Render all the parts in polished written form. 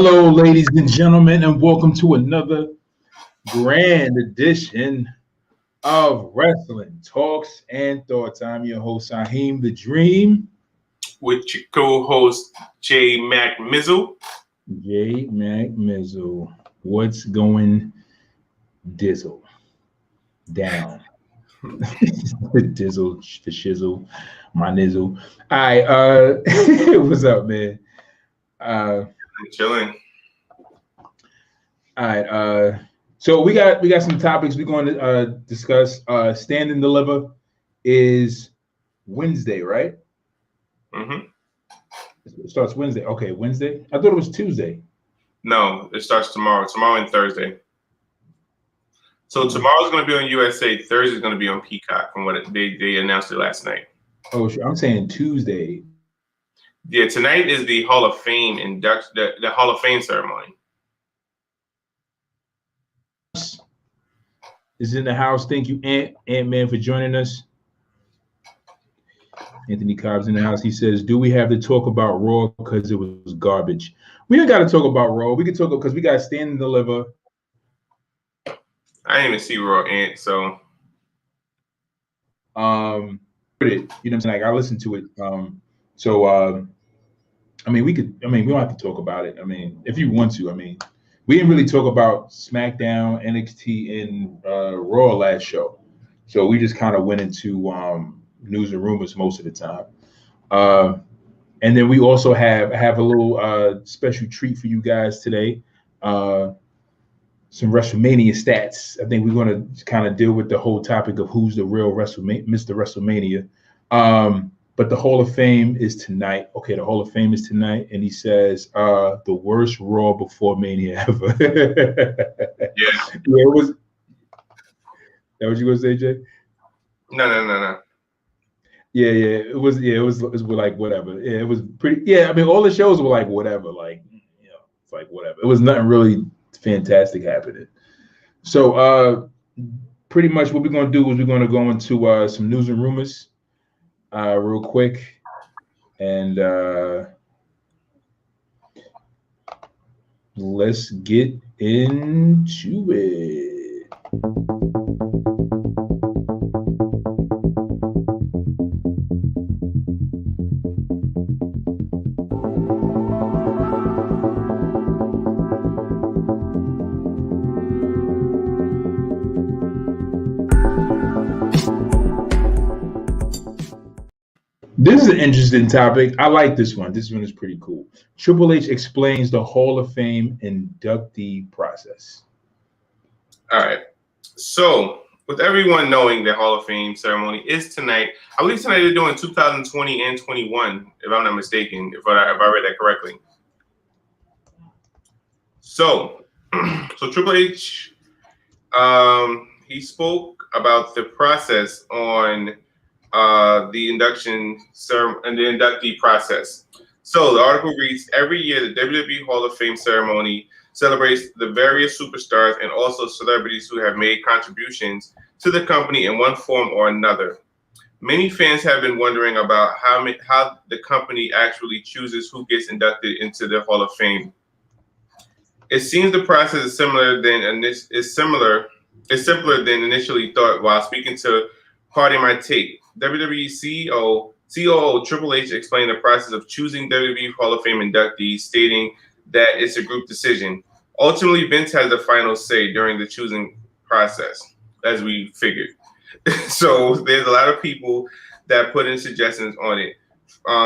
Hello, ladies and gentlemen, and welcome to another grand edition of Wrestling Talks and Thoughts. I'm your host, Saheem the Dream. With your co-host, J Mac Mizzle. J Mac Mizzle. What's going dizzle? Down. Dizzle, the shizzle, my nizzle. All right, what's up, man? Chilling. All right, so we got some topics we're going to discuss. Stand and Deliver is Wednesday, right? Mm-hmm. It starts Wednesday. Okay, Wednesday. I thought it was Tuesday. No, it starts tomorrow. Tomorrow and Thursday. So tomorrow's going to be on USA. Thursday's going to be on Peacock, from what they announced it last night. Oh, sure. I'm saying Tuesday. Yeah, tonight is the Hall of Fame induction, the Hall of Fame ceremony. Is in the house. Thank you, Ant-Man, for joining us. Anthony Cobb's in the house. He says, do we have to talk about Raw because it was garbage? We don't got to talk about Raw. We can talk because we got Stand and Deliver. I didn't even see Raw, Ant, so. You know what I'm saying? Like, I listened to it. I mean, we don't have to talk about it. I mean, if you want to, I mean, we didn't really talk about SmackDown, NXT, and Raw last show. So we just kind of went into news and rumors most of the time. And then we also have a little special treat for you guys today. Some WrestleMania stats. I think we're going to kind of deal with the whole topic of who's the real Mr. WrestleMania. But the Hall of Fame is tonight. Okay, the Hall of Fame is tonight. And he says the worst Raw before Mania ever. Yeah, it was. That what you gonna say, Jay? No. Yeah, it was like whatever. Yeah, it was pretty. Yeah, I mean, all the shows were like whatever. Like, you know, it's like whatever. It was nothing really fantastic happening. So, pretty much what we're gonna do is we're gonna go into some news and rumors. Real quick, and let's get into it. This is an interesting topic. I like this one. This one is pretty cool. Triple H explains the Hall of Fame inductee process. All right. So, with everyone knowing the Hall of Fame ceremony is tonight, I believe tonight they're doing 2020 and 21, if I'm not mistaken, if I read that correctly. So Triple H, he spoke about the process on the induction and the inductee process. So the article reads, every year the WWE Hall of Fame ceremony celebrates the various superstars and also celebrities who have made contributions to the company in one form or another. Many fans have been wondering about how the company actually chooses who gets inducted into the Hall of Fame. It seems the process is simpler than initially thought. While speaking to Pardon My Take, WWE COO Triple H explained the process of choosing WWE Hall of Fame inductees, stating that it's a group decision. Ultimately, Vince has the final say during the choosing process, as we figured. So there's a lot of people that put in suggestions on it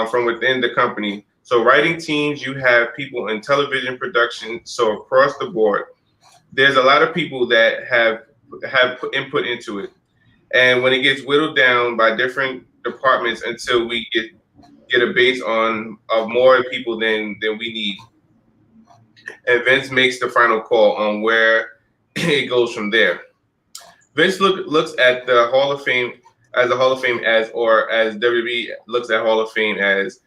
from within the company. So writing teams, you have people in television production. So across the board, there's a lot of people that have put input into it. And when it gets whittled down by different departments until we get a base of more people than we need, and Vince makes the final call on where it goes from there. Vince looks at the Hall of Fame as WWE looks at Hall of Fame as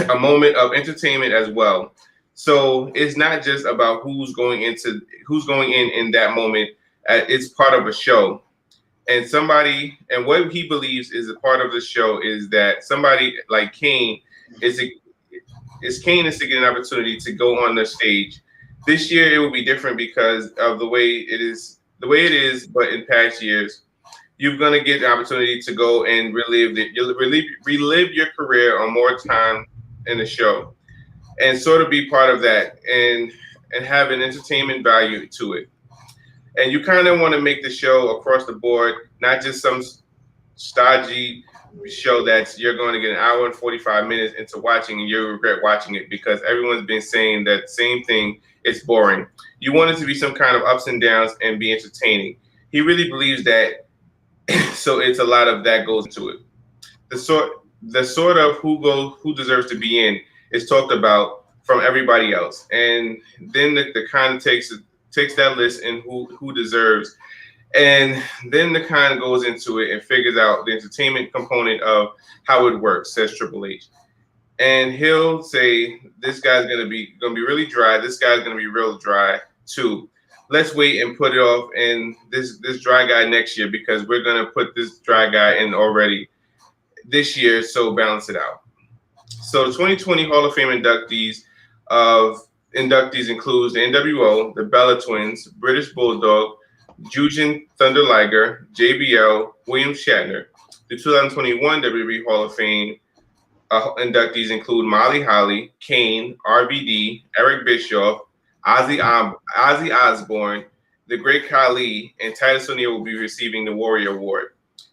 a moment of entertainment as well. So it's not just about who's going in that moment. It's part of a show. And what he believes is a part of the show is that somebody like Kane Kane is to get an opportunity to go on the stage. This year it will be different because of the way it is. But in past years, you're gonna get the opportunity to go and relive your career on more time in the show, and sort of be part of that, and have an entertainment value to it. And you kind of want to make the show across the board, not just some stodgy show that you're going to get an hour and 45 minutes into watching and you'll regret watching it because everyone's been saying that same thing. It's boring. You want it to be some kind of ups and downs and be entertaining. He really believes that, so it's a lot of that goes into it. The sort of who deserves to be in is talked about from everybody else, and then the kind of takes that list and who deserves. And then the kind of goes into it and figures out the entertainment component of how it works, says Triple H. And he'll say, this guy's gonna be really dry. This guy's gonna be real dry too. Let's wait and put it off and this dry guy next year because we're gonna put this dry guy in already this year, so balance it out. So the 2020 Hall of Fame inductees includes the NWO, the Bella Twins, British Bulldog, Jujin Thunder Liger, JBL, William Shatner. The 2021 WWE Hall of Fame inductees include Molly Holly, Kane, RVD, Eric Bischoff, Ozzy Osbourne, The Great Khali, and Titus O'Neil will be receiving the Warrior Award.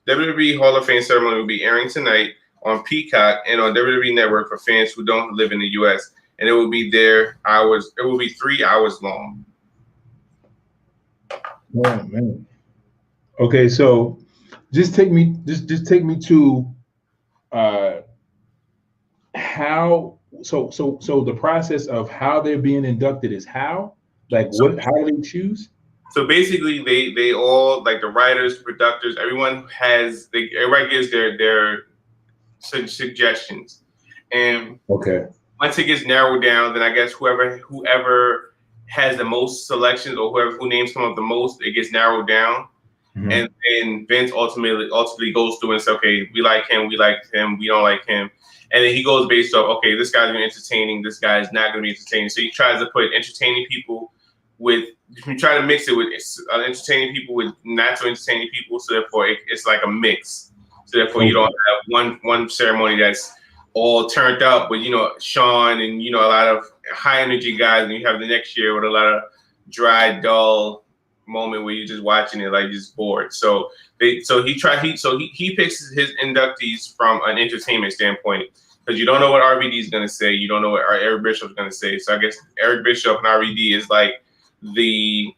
WWE Hall of Fame ceremony will be airing tonight on Peacock and on WWE Network for fans who don't live in the U.S. And it will be 3 hours long. Oh man. Okay, so just take me to how so the process of how they're being inducted is how? Like how do they choose? So basically they all, like the writers, producers, everybody gives their suggestions. And okay, once it gets narrowed down, then I guess whoever has the most selections or who names come up the most, it gets narrowed down. Mm-hmm. And then Vince ultimately goes through and says, okay, we like him, we don't like him. And then he goes based off, okay, this guy's gonna be entertaining, this guy's not gonna be entertaining. So he tries to put entertaining people try to mix it with entertaining people with not so entertaining people. So therefore it's like a mix. So therefore you don't have one ceremony that's all turned up with, Sean and, a lot of high energy guys. And you have the next year with a lot of dry, dull moment where you're just watching it like just bored. So he picks his inductees from an entertainment standpoint because you don't know what RVD is going to say. You don't know what Eric Bischoff is going to say. So I guess Eric Bischoff and RVD is like the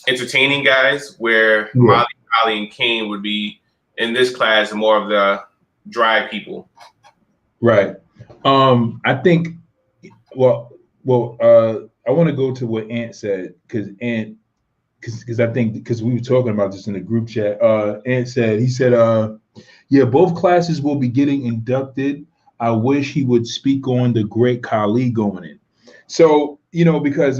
entertaining guys, where Molly, Holly, and Kane would be in this class more of the dry people. Right. I think. Well. I want to go to what Ant said because I think because we were talking about this in the group chat. Ant said yeah, both classes will be getting inducted. I wish he would speak on the Great Khali going in. So because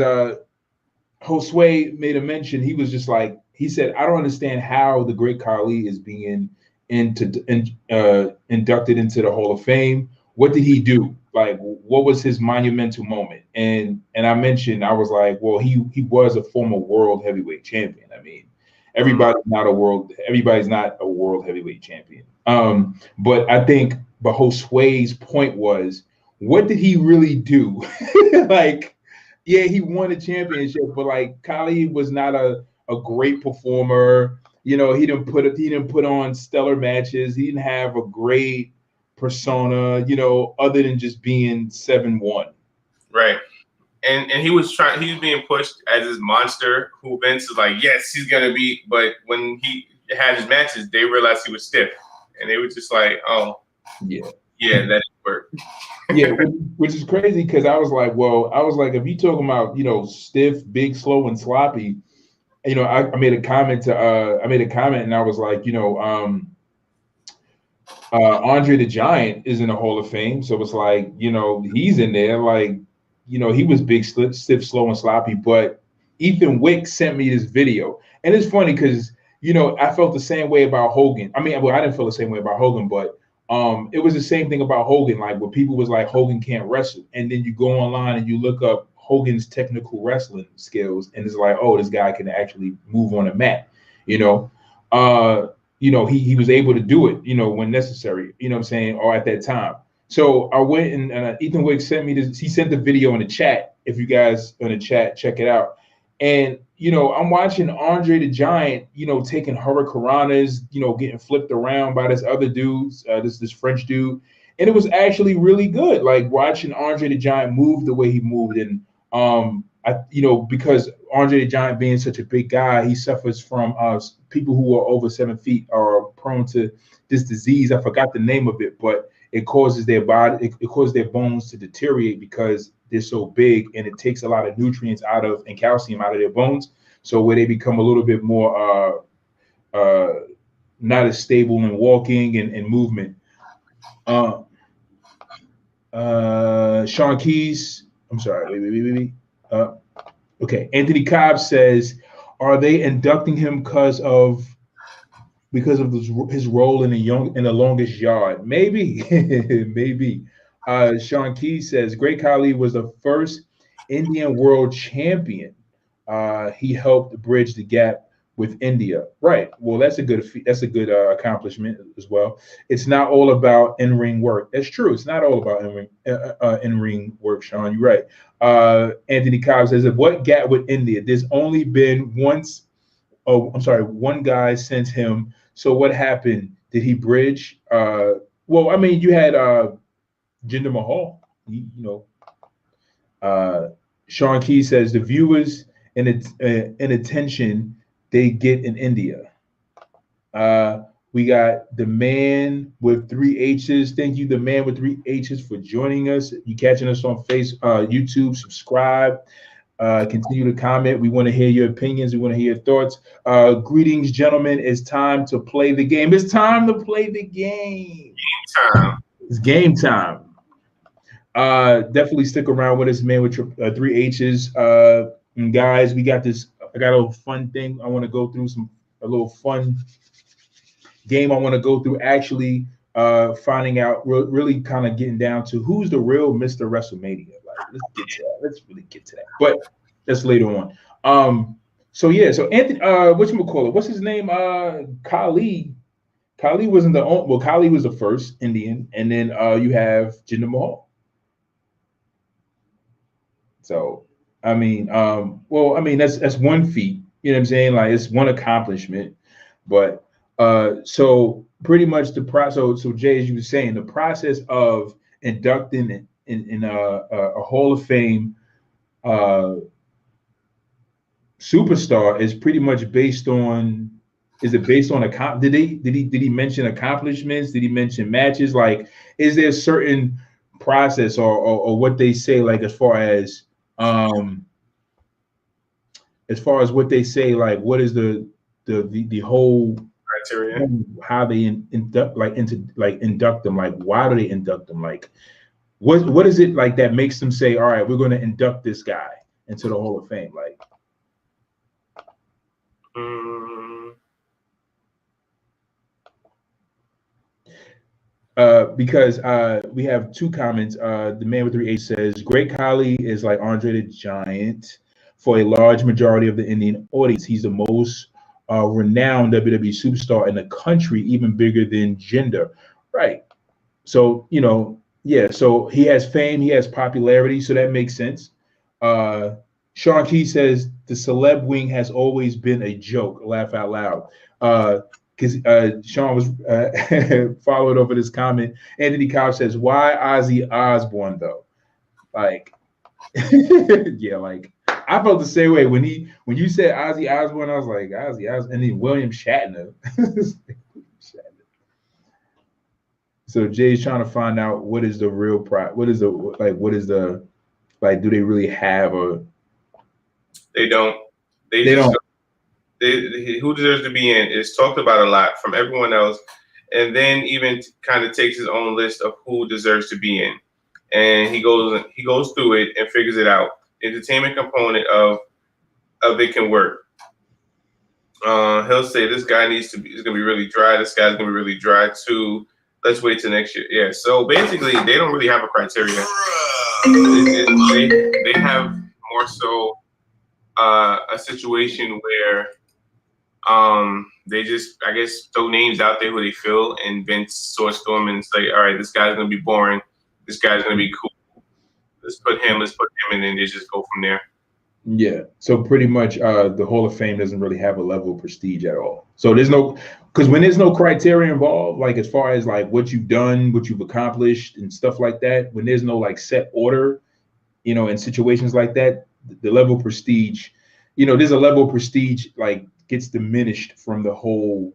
Josue made a mention, he was just like, he said, I don't understand how the Great Khali is being inducted into the Hall of Fame. What did he do? Like, what was his monumental moment? And I mentioned, I was like, well, he was a former world heavyweight champion. I mean, everybody's not a world heavyweight champion. But Josue's point was, what did he really do? Like, yeah, he won a championship, but like Khali was not a great performer. He didn't put on stellar matches. He didn't have a great persona, other than just being 7-1. Right. And he was being pushed as this monster who Vince is like, yes, he's gonna be, but when he had his matches, they realized he was stiff. And they were just like, oh yeah, that didn't work. Yeah, which is crazy because I was like, if you talking about, stiff, big, slow, and sloppy, I made a comment and I was like, Andre the Giant is in the Hall of Fame. So it's like, he's in there. Like, he was big, stiff, slow, and sloppy. But Ethan Wick sent me this video. And it's funny because, I felt the same way about Hogan. I mean, well, I didn't feel the same way about Hogan, but It was the same thing about Hogan, like where people was like Hogan can't wrestle, and then you go online and you look up Hogan's technical wrestling skills, and it's like, oh, this guy can actually move on a mat, you know. He was able to do it, when necessary, what I'm saying, or at that time. So I went and Ethan Wicks sent me this. He sent the video in the chat. If you guys in the chat, check it out. And I'm watching Andre the Giant, taking hurricanranas, getting flipped around by this other dude, this French dude, and it was actually really good. Like watching Andre the Giant move the way he moved, and because Andre the Giant being such a big guy, he suffers from people who are over 7 feet are prone to this disease. I forgot the name of it, but it causes their body, it causes their bones to deteriorate because they're so big, and it takes a lot of nutrients and calcium out of their bones. So where they become a little bit more not as stable in walking and movement. Sean Keys, I'm sorry, wait. Okay, Anthony Cobb says, are they inducting him because of his role in the longest yard? Maybe, maybe. Sean Key says Great Khali was the first Indian world champion. He helped bridge the gap with India. Right. Well, that's a good accomplishment as well. It's not all about in-ring work. That's true. It's not all about in-ring work, Sean. You're right. Anthony Cobb says, what gap with India? There's only been one guy since him. So what happened? Did he bridge? Well, I mean, you had Jinder Mahal. Sean Key says the viewers and attention they get in India. We got the man with 3 H's. Thank you, the man with 3 H's, for joining us. You catching us on YouTube? Subscribe. Continue to comment. We want to hear your opinions. We want to hear your thoughts. Greetings, gentlemen. It's time to play the game. It's time to play the game. Game time. It's game time. Definitely stick around with us, man, with 3 H's. And guys, we got this. I got a little fun thing. I want to go through a little fun game. I want to go through actually finding out, really kind of getting down to who's the real Mr. WrestleMania. Let's get to that. Let's really get to that. But that's later on. So Anthony, whatchamacallit? What's his name? Khali. Khali wasn't the only. Well, Khali was the first Indian, and then you have Jinder Mahal. So I mean, that's one feat. You know what I'm saying? Like it's one accomplishment. But so pretty much the process. So Jay, as you were saying, the process of inducting in a Hall of Fame superstar is pretty much based on. Is it based on did he mention accomplishments? Did he mention matches? Like, is there a certain process or what they say, like as far as what they say, like what is the whole criteria, how they induct them, like why do they induct them, like what is it like that makes them say, all right, we're going to induct this guy into the Hall of Fame, like because we have 2 comments. The man with 3 H says Great Khali is like Andre the Giant for a large majority of the Indian audience. He's the most renowned WWE superstar in the country, even bigger than Jinder. Right. So, so he has fame, he has popularity, so that makes sense. Sean Key says the celeb wing has always been a joke. Laugh out loud. Because Sean was followed over this comment. Anthony Cobb says, why Ozzy Osbourne though? Like, yeah, like I felt the same way when you said Ozzy Osbourne, I was like Ozzy Osbourne, and then William Shatner. So Jay's trying to find out what is the real do they really have a? They don't. They don't. Who deserves to be in is talked about a lot from everyone else, and then even kind of takes his own list of who deserves to be in, and he goes through it and figures it out. Entertainment component of it can work. He'll say this guy is going to be really dry. This guy's going to be really dry too. Let's wait till next year. Yeah. So basically, they don't really have a criteria. They have more so a situation where they just, I guess, throw names out there who they feel, and Vince sorts through them and say, all right, this guy's gonna be boring, this guy's gonna be cool. Let's put him, and then they just go from there. Yeah. So pretty much the Hall of Fame doesn't really have a level of prestige at all. So there's no, because when there's no criteria involved, like as far as like what you've done, what you've accomplished and stuff like that, when there's no like set order, in situations like that, the level of prestige, there's a level of prestige like gets diminished from the whole,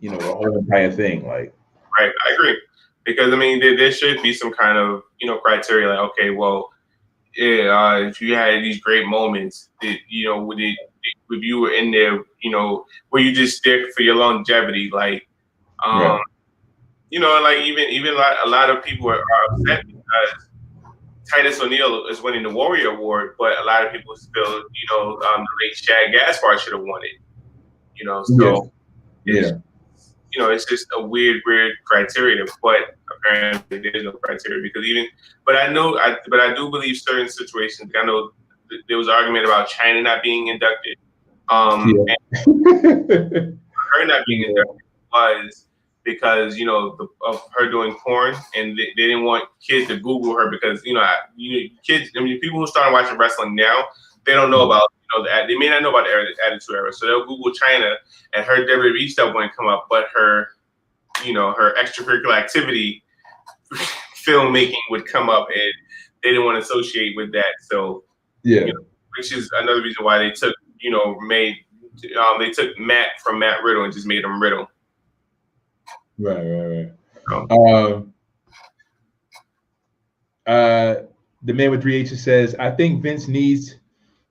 the whole entire thing. Like, right, I agree, because I mean there should be some kind of criteria, like, okay, well, yeah, if you had these great moments, that if you were in there, were you just there for your longevity, like, right. like even a lot of people are upset because Titus O'Neil is winning the Warrior Award, but a lot of people still, the late Shad Gaspard should have won it. So yeah. it's just a weird criteria, but apparently there's no criteria but I do believe certain situations. I know there was an argument about China not being inducted. And her not being inducted was because of her doing porn, and they didn't want kids to Google her because kids. I mean, people who started watching wrestling now, they don't know about they may not know about the Attitude Era, so they'll Google China, and her WWE stuff won't come up, but her her extracurricular activity filmmaking would come up, and they didn't want to associate with that. So which is another reason why they took they took Matt from Matt Riddle and just made him Riddle. Right. The man with 3 H's says, I think Vince needs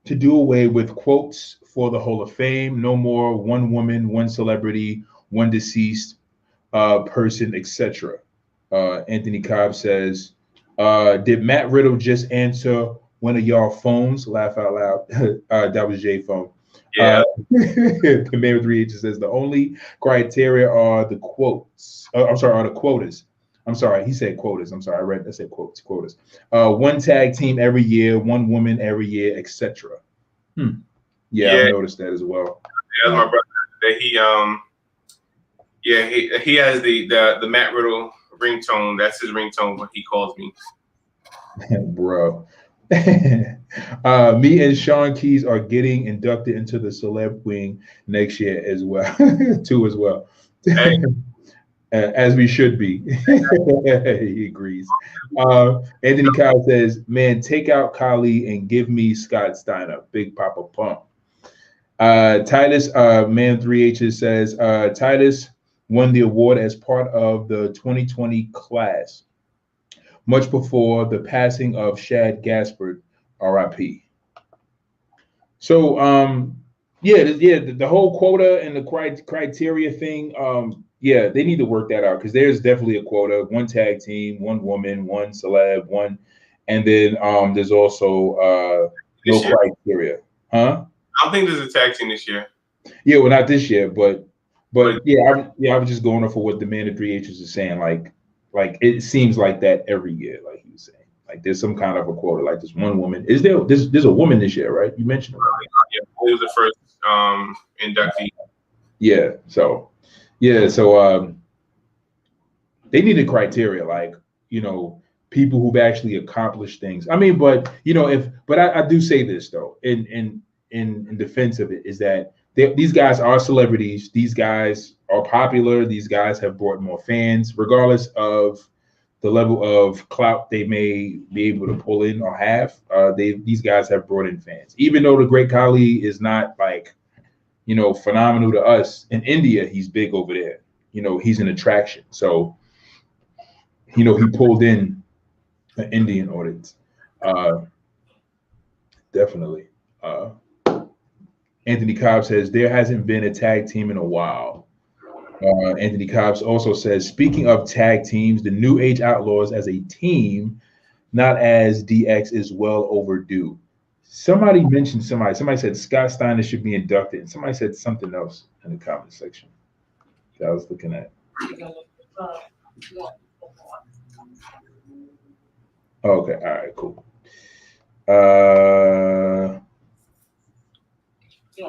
to do away with quotes for the Hall of Fame. No more one woman, one celebrity, one deceased person, etc. Anthony Cobb says, did Matt Riddle just answer one of y'all phones? Laugh out loud. That was Jay phone. Yeah. The man with 3 H's says the only criteria are the quotes. Are the quotas. I'm sorry, he said quotas. I'm sorry, I said quotas. One tag team every year, one woman every year, etc. Yeah, I noticed that as well. Yeah, my brother. That he has the Matt Riddle ringtone. That's his ringtone when he calls me. Bro. Me and Sean Keys are getting inducted into the celeb wing next year as well, too, as well. Hey. As we should be. He agrees. Anthony Kyle says, man, take out Kali and give me Scott Steiner. Big Papa Pump. Titus, man 3H's says, Titus won the award as part of the 2020 class, much before the passing of Shad Gaspard, RIP. So, the whole quota and the criteria thing, they need to work that out, because there's definitely a quota: one tag team, one woman, one celeb, one, and then there's also no criteria, huh? I don't think there's a tag team this year. Yeah, well, not this year, but I was just going off of what the man of 3 H's is saying. Like it seems like that every year, like he was saying. Like there's some kind of a quota, like this one woman. Is there? There's a woman this year, right? You mentioned her. Yeah, it was the first inductee. Yeah. So they need a criteria, like people who've actually accomplished things. I mean, but I do say this though, in defense of it, is that these guys are celebrities. These guys are popular. These guys have brought more fans, regardless of the level of clout they may be able to pull in or have. These guys have brought in fans, even though the Great Khali is not like phenomenal to us. In India, he's big over there. He's an attraction. So he pulled in an Indian audience. Definitely. Anthony Cobb says there hasn't been a tag team in a while. Anthony Cobbs also says, speaking of tag teams, the New Age Outlaws as a team, not as DX, is well overdue. Somebody mentioned somebody said Scott Steiner should be inducted, and somebody said something else in the comment section that I was looking at. Okay, all right, cool. Uh,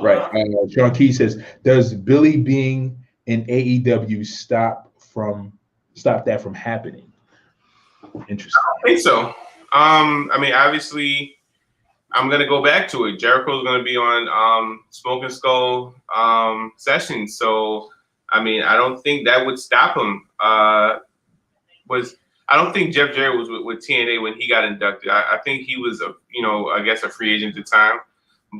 right. Sean Key says, "Does Billy being in AEW stop that from happening?" Interesting. I think so. I mean, obviously, I'm gonna go back to it. Jericho's gonna be on Smoking Skull sessions, so I mean, I don't think that would stop him. I don't think Jeff Jarrett was with TNA when he got inducted. I think he was I guess a free agent at the time,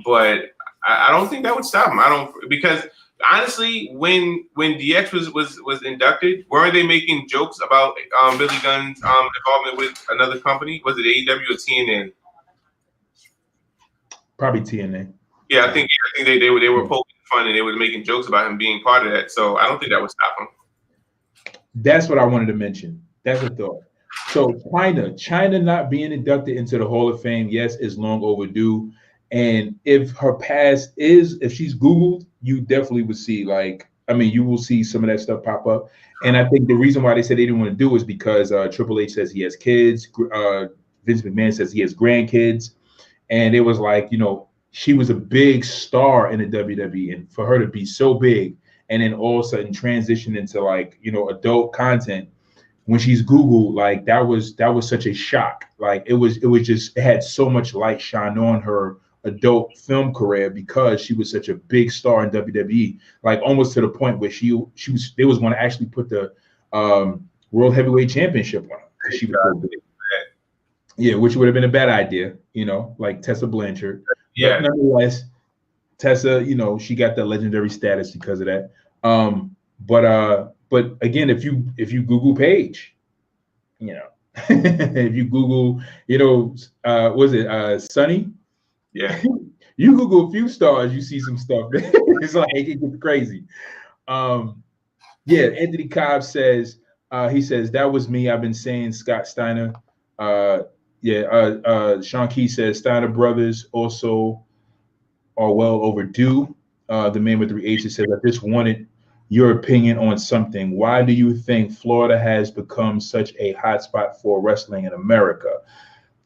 but I don't think that would stop him. I don't, because honestly, when DX was inducted, weren't they making jokes about Billy Gunn's involvement with another company? Was it AEW or TNA? Probably TNA. Yeah, I think they were poking fun and they were making jokes about him being part of that. So I don't think that would stop him. That's what I wanted to mention. That's a thought. So China not being inducted into the Hall of Fame, yes, is long overdue. And if her past if she's Googled, you definitely would see you will see some of that stuff pop up. And I think the reason why they said they didn't want to do it is because Triple H says he has kids. Vince McMahon says he has grandkids. And it was like, she was a big star in the WWE. And for her to be so big and then all of a sudden transition into adult content, when she's Googled, that was such a shock. It had so much light shine on her adult film career because she was such a big star in WWE, almost to the point where they was going to actually put the World Heavyweight Championship on her. She was so big. Yeah, which would have been a bad idea, like Tessa Blanchard. Yeah. But nonetheless, Tessa, she got the legendary status because of that. But again, if you Google Paige, if you Google, was it Sunny? Yeah. You Google a few stars, you see some stuff. It's like it gets crazy. Anthony Cobb says, he says, that was me. I've been saying Scott Steiner. Sean Key says Steiner brothers also are well overdue. The man with 3 H's says, I just wanted your opinion on something. Why do you think Florida has become such a hotspot for wrestling in America?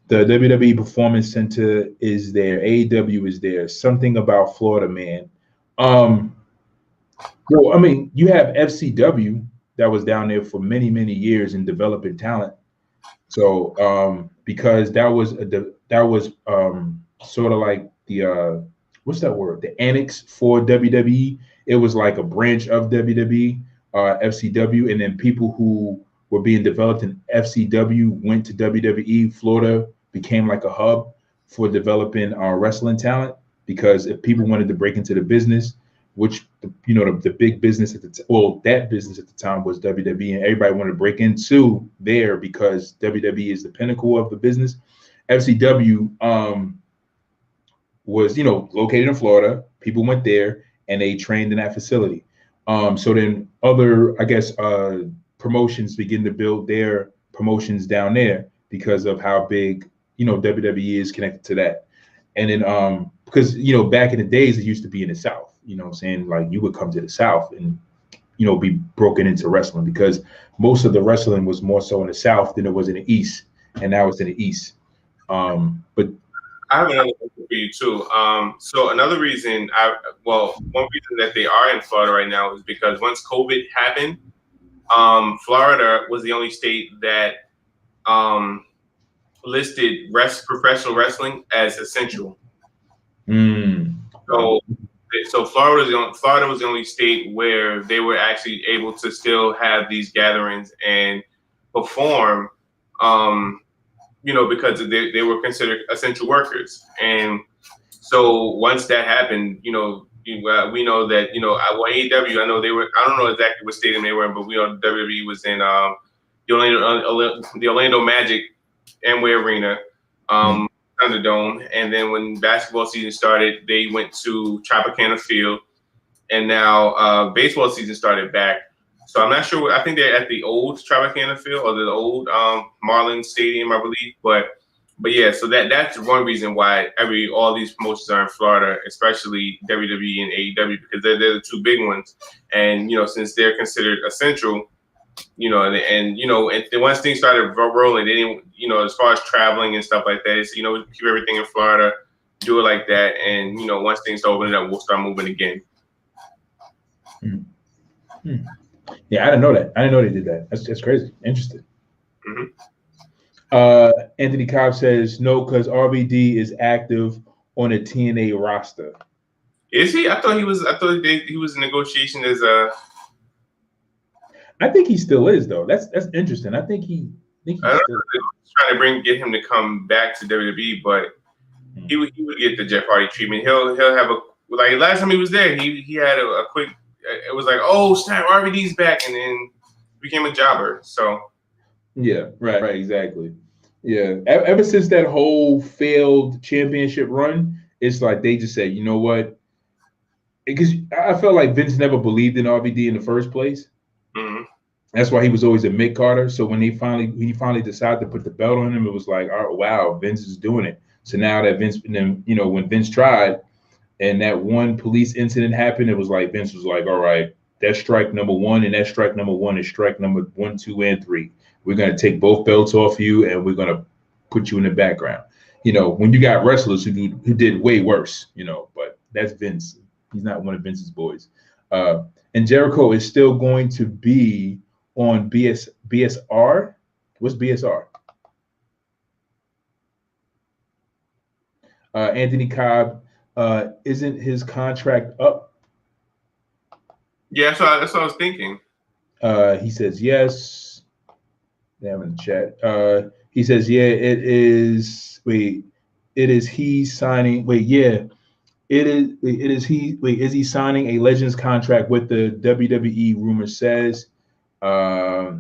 The WWE Performance Center is there. AEW is there. Something about Florida, man. You have FCW that was down there for many, many years in developing talent. So because that was sort of like the what's that word? The annex for WWE. It was like a branch of WWE, FCW, and then people who were being developed in FCW went to WWE. Florida became like a hub for developing wrestling talent, because if people wanted to break into the business, which the big business that business at the time was WWE, and everybody wanted to break into there because WWE is the pinnacle of the business. FCW was located in Florida. People went there and they trained in that facility. So then other, I guess, promotions begin to build their promotions down there because of how big WWE is connected to that. And then because back in the days it used to be in the South. What I'm saying? Like you would come to the South and be broken into wrestling, because most of the wrestling was more so in the South than it was in the East, and now it's in the East. But I have another question for you too. So another reason, one reason that they are in Florida right now is because once COVID happened, Florida was the only state that listed professional wrestling as essential. So Florida was the only state where they were actually able to still have these gatherings and perform, because they were considered essential workers. And so once that happened, we know that, AEW, I know they were, I don't know exactly what stadium they were in, but we know WWE was in the Orlando Magic Amway Arena, Thunderdome, and then when basketball season started, they went to Tropicana Field, and now baseball season started back. So I'm not sure. I think they're at the old Tropicana Field or the old Marlins Stadium, I believe. But yeah, so that's one reason why all these promotions are in Florida, especially WWE and AEW, because they're the two big ones. And since they're considered essential, and once things started rolling, they didn't, as far as traveling and stuff like that, it's, keep everything in Florida, do it like that, and once things open up, we'll start moving again. Yeah, I didn't know that. I didn't know they did that. That's crazy. Interesting. Anthony Cobb says no, because RVD is active on the TNA roster. Is he? I thought he was. He was in negotiation as a. I think he still is, though. That's interesting. I think he's still trying to get him to come back to WWE, but he would get the Jeff Hardy treatment. He'll have last time he was there, he had a quick. It was like, oh snap, RVD's back, and then became a jobber. So. Yeah. Right. Exactly. Yeah. Ever since that whole failed championship run, it's like they just said, you know what? Because I felt like Vince never believed in RVD in the first place. Mm-hmm. That's why he was always a mid Carter. So when he finally decided to put the belt on him, it was like, oh wow, Vince is doing it. So now that Vince, when Vince tried, and that one police incident happened, it was like Vince was like, all right, that's strike number one, and that strike number one is strike number 1, 2, and 3. We're gonna take both belts off you, and we're gonna put you in the background. When you got wrestlers who did way worse, but that's Vince. He's not one of Vince's boys. And Jericho is still going to be on BSR. What's BSR? Anthony Cobb, isn't his contract up? Yeah, that's what I was thinking. He says yes. Damn, in the chat. He says, yeah, it is. Wait, it is he signing. Wait, yeah. It is he. Wait, is he signing a Legends contract with the WWE? Rumor says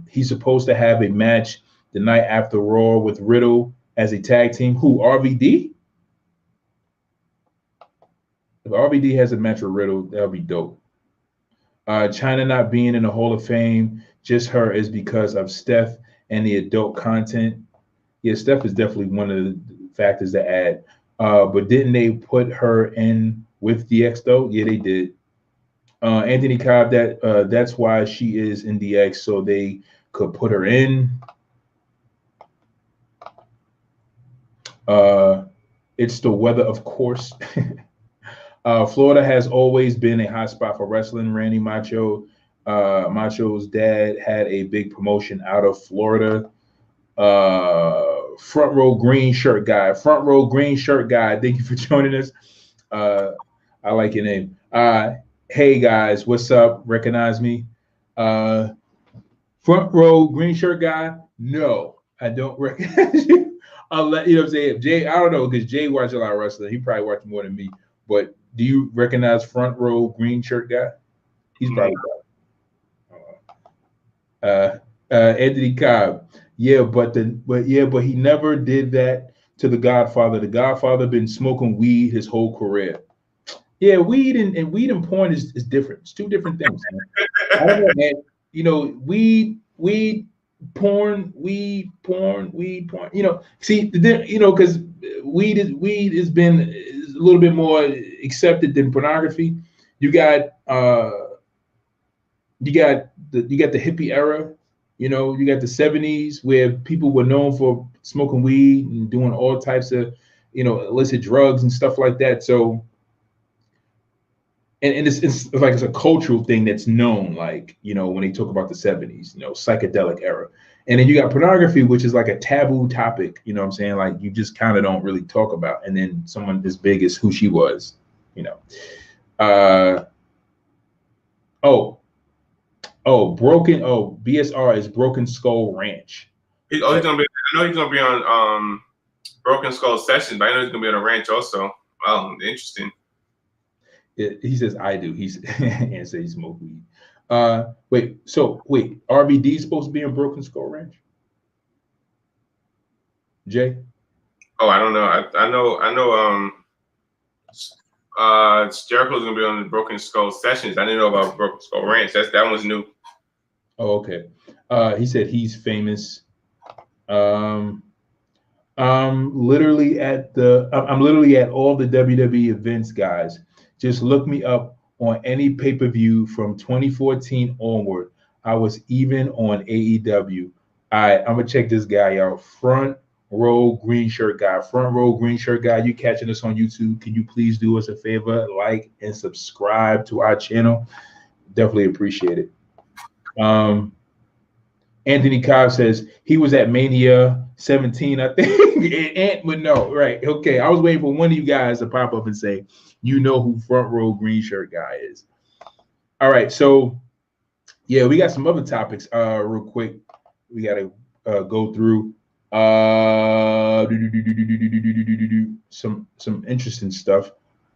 he's supposed to have a match the night after Raw with Riddle as a tag team. Who, RVD? If RVD has a match with Riddle, that'll be dope. China not being in the Hall of Fame, just her, is because of Steph and the adult content. Yeah, Steph is definitely one of the factors to add. But didn't they put her in with DX though? Yeah, they did. Anthony Cobb, that's why she is in DX, so they could put her in. It's the weather, of course. Florida has always been a hot spot for wrestling. Randy Macho's dad had a big promotion out of Florida. Front row green shirt guy. Thank you for joining us. I like your name. Hey guys, what's up? Recognize me? Front row green shirt guy. No, I don't recognize you. I'll let you know what I'm saying. Jay, I don't know, because Jay watched a lot of wrestling. He probably watched more than me. But do you recognize front row green shirt guy? He's probably Anthony Cobb. Yeah, but he never did that to the Godfather. The Godfather been smoking weed his whole career. Yeah, weed and porn is different. It's two different things. Man. I don't know, man. Weed, porn. See, because weed has been a little bit more accepted than pornography. You got the hippie era. You got the 70s where people were known for smoking weed and doing all types of, illicit drugs and stuff like that. So, and it's like it's a cultural thing that's known, like, when they talk about the 70s, psychedelic era. And then you got pornography, which is like a taboo topic, you know what I'm saying? Like you just kind of don't really talk about. And then someone as big as who she was, BSR is Broken Skull Ranch. I know he's gonna be on Broken Skull Sessions, but I know he's gonna be on a ranch also. Wow, interesting. He says I do. And says he smoked weed. Wait, RVD is supposed to be on Broken Skull Ranch? Jay? Oh, I don't know. I know. Jericho's gonna be on the Broken Skull Sessions. I didn't know about Broken Skull Ranch. That one's new. Oh, okay. He said he's famous. I'm literally at all the WWE events, guys. Just look me up on any pay-per-view from 2014 onward. I was even on AEW. All right, I'm gonna check this guy out. Front row green shirt guy. Front row green shirt guy. You catching us on YouTube? Can you please do us a favor, like and subscribe to our channel? Definitely appreciate it. Anthony Cobb says he was at Mania 17, I think. But no, right? Okay, I was waiting for one of you guys to pop up and say, you know who front row green shirt guy is. All right, so yeah, we got some other topics. Real quick, we gotta go through some interesting stuff.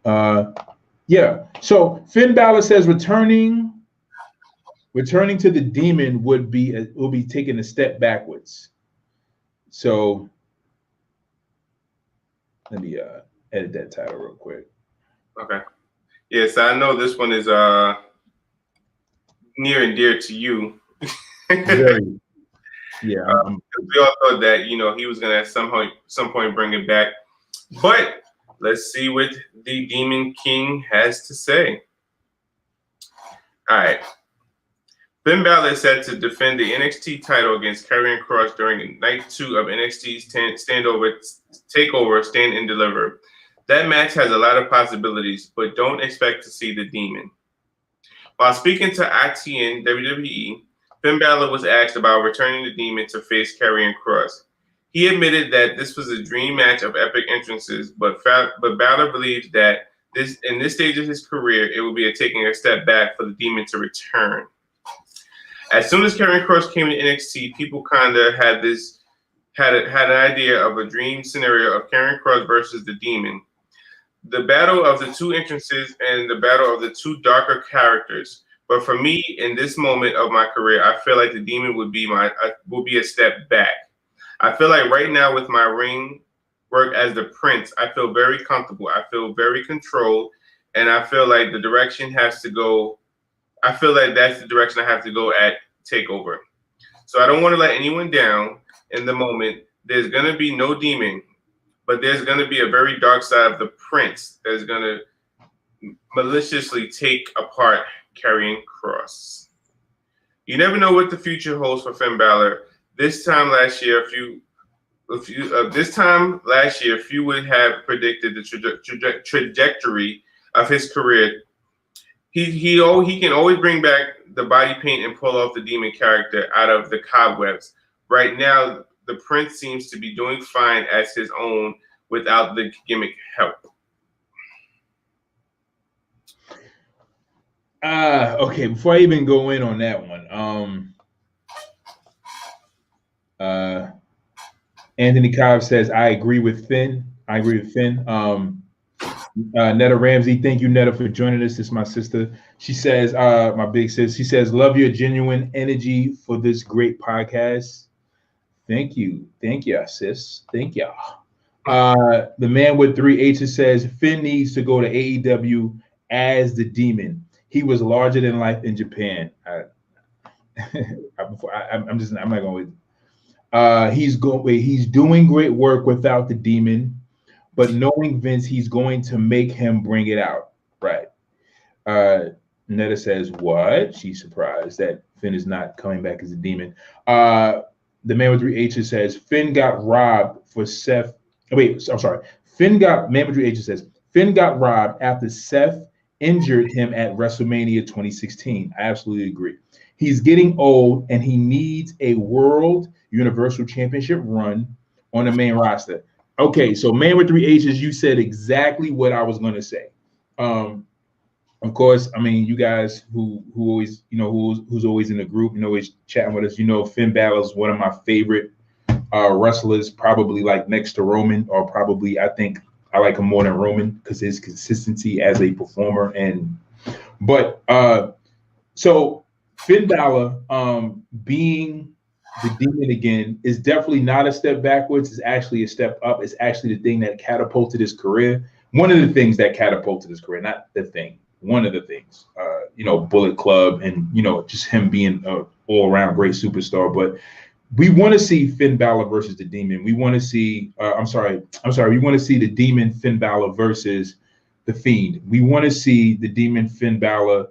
Yeah. So Finn Balor says returning to the Demon will be taking a step backwards. So let me edit that title real quick. Okay. Yes, I know this one is near and dear to you. Very. Yeah. We all thought that he was gonna at some point bring it back, but let's see what the Demon King has to say. All right. Finn Balor is set to defend the NXT title against Karrion Kross during Night 2 of NXT's Takeover Stand and Deliver. That match has a lot of possibilities, but don't expect to see the Demon. While speaking to ITN WWE, Finn Balor was asked about returning the Demon to face Karrion Kross. He admitted that this was a dream match of epic entrances, but Balor believes that in this stage of his career, it will be taking a step back for the Demon to return. As soon as Karrion Kross came to NXT, people kind of had an idea of a dream scenario of Karrion Kross versus the Demon. The battle of the two entrances and the battle of the two darker characters. But for me, in this moment of my career, I feel like the Demon will be a step back. I feel like right now with my ring work as the Prince, I feel very comfortable. I feel very controlled, and I feel like the direction has to go. I feel like that's the direction I have to go at TakeOver. So I don't want to let anyone down in the moment. There's going to be no Demon, but there's going to be a very dark side of the Prince that's going to maliciously take apart Karrion Kross. You never know what the future holds for Finn Balor. This time last year, few would have predicted the trajectory of his career. He can always bring back the body paint and pull off the Demon character out of the cobwebs. Right now, the Prince seems to be doing fine as his own without the gimmick help. Okay, before I even go in on that one, Anthony Cobb says, I agree with Finn. Netta Ramsey, thank you, Netta, for joining us. This is my sister. She says, my big sis, she says, love your genuine energy for this great podcast. Thank you, sis. Thank you. The man with 3 H's says, Finn needs to go to AEW as the Demon. He was larger than life in Japan. I'm not going to. He's doing great work without the Demon. But knowing Vince, he's going to make him bring it out. Right. Netta says, what? She's surprised that Finn is not coming back as a Demon. The man with 3 H's says, Finn got robbed for Seth. Wait, I'm sorry. Man with 3 H's says, Finn got robbed after Seth injured him at WrestleMania 2016. I absolutely agree. He's getting old and he needs a World Universal Championship run on the main roster. Okay, so man with 3 H's, you said exactly what I was going to say. Of course, I mean, you guys who always, who's always in the group and always chatting with us, Finn Balor is one of my favorite wrestlers, probably like next to Roman, or probably I think I like him more than Roman because his consistency as a performer. So Finn Balor being the Demon again is definitely not a step backwards. It's actually a step up. It's actually the thing that catapulted his career. One of the things that catapulted his career, not the thing. One of the things, Bullet Club and, just him being an all-around great superstar. But we want to see Finn Balor versus the Demon. We want to see, we want to see the Demon Finn Balor versus the Fiend. We want to see the Demon Finn Balor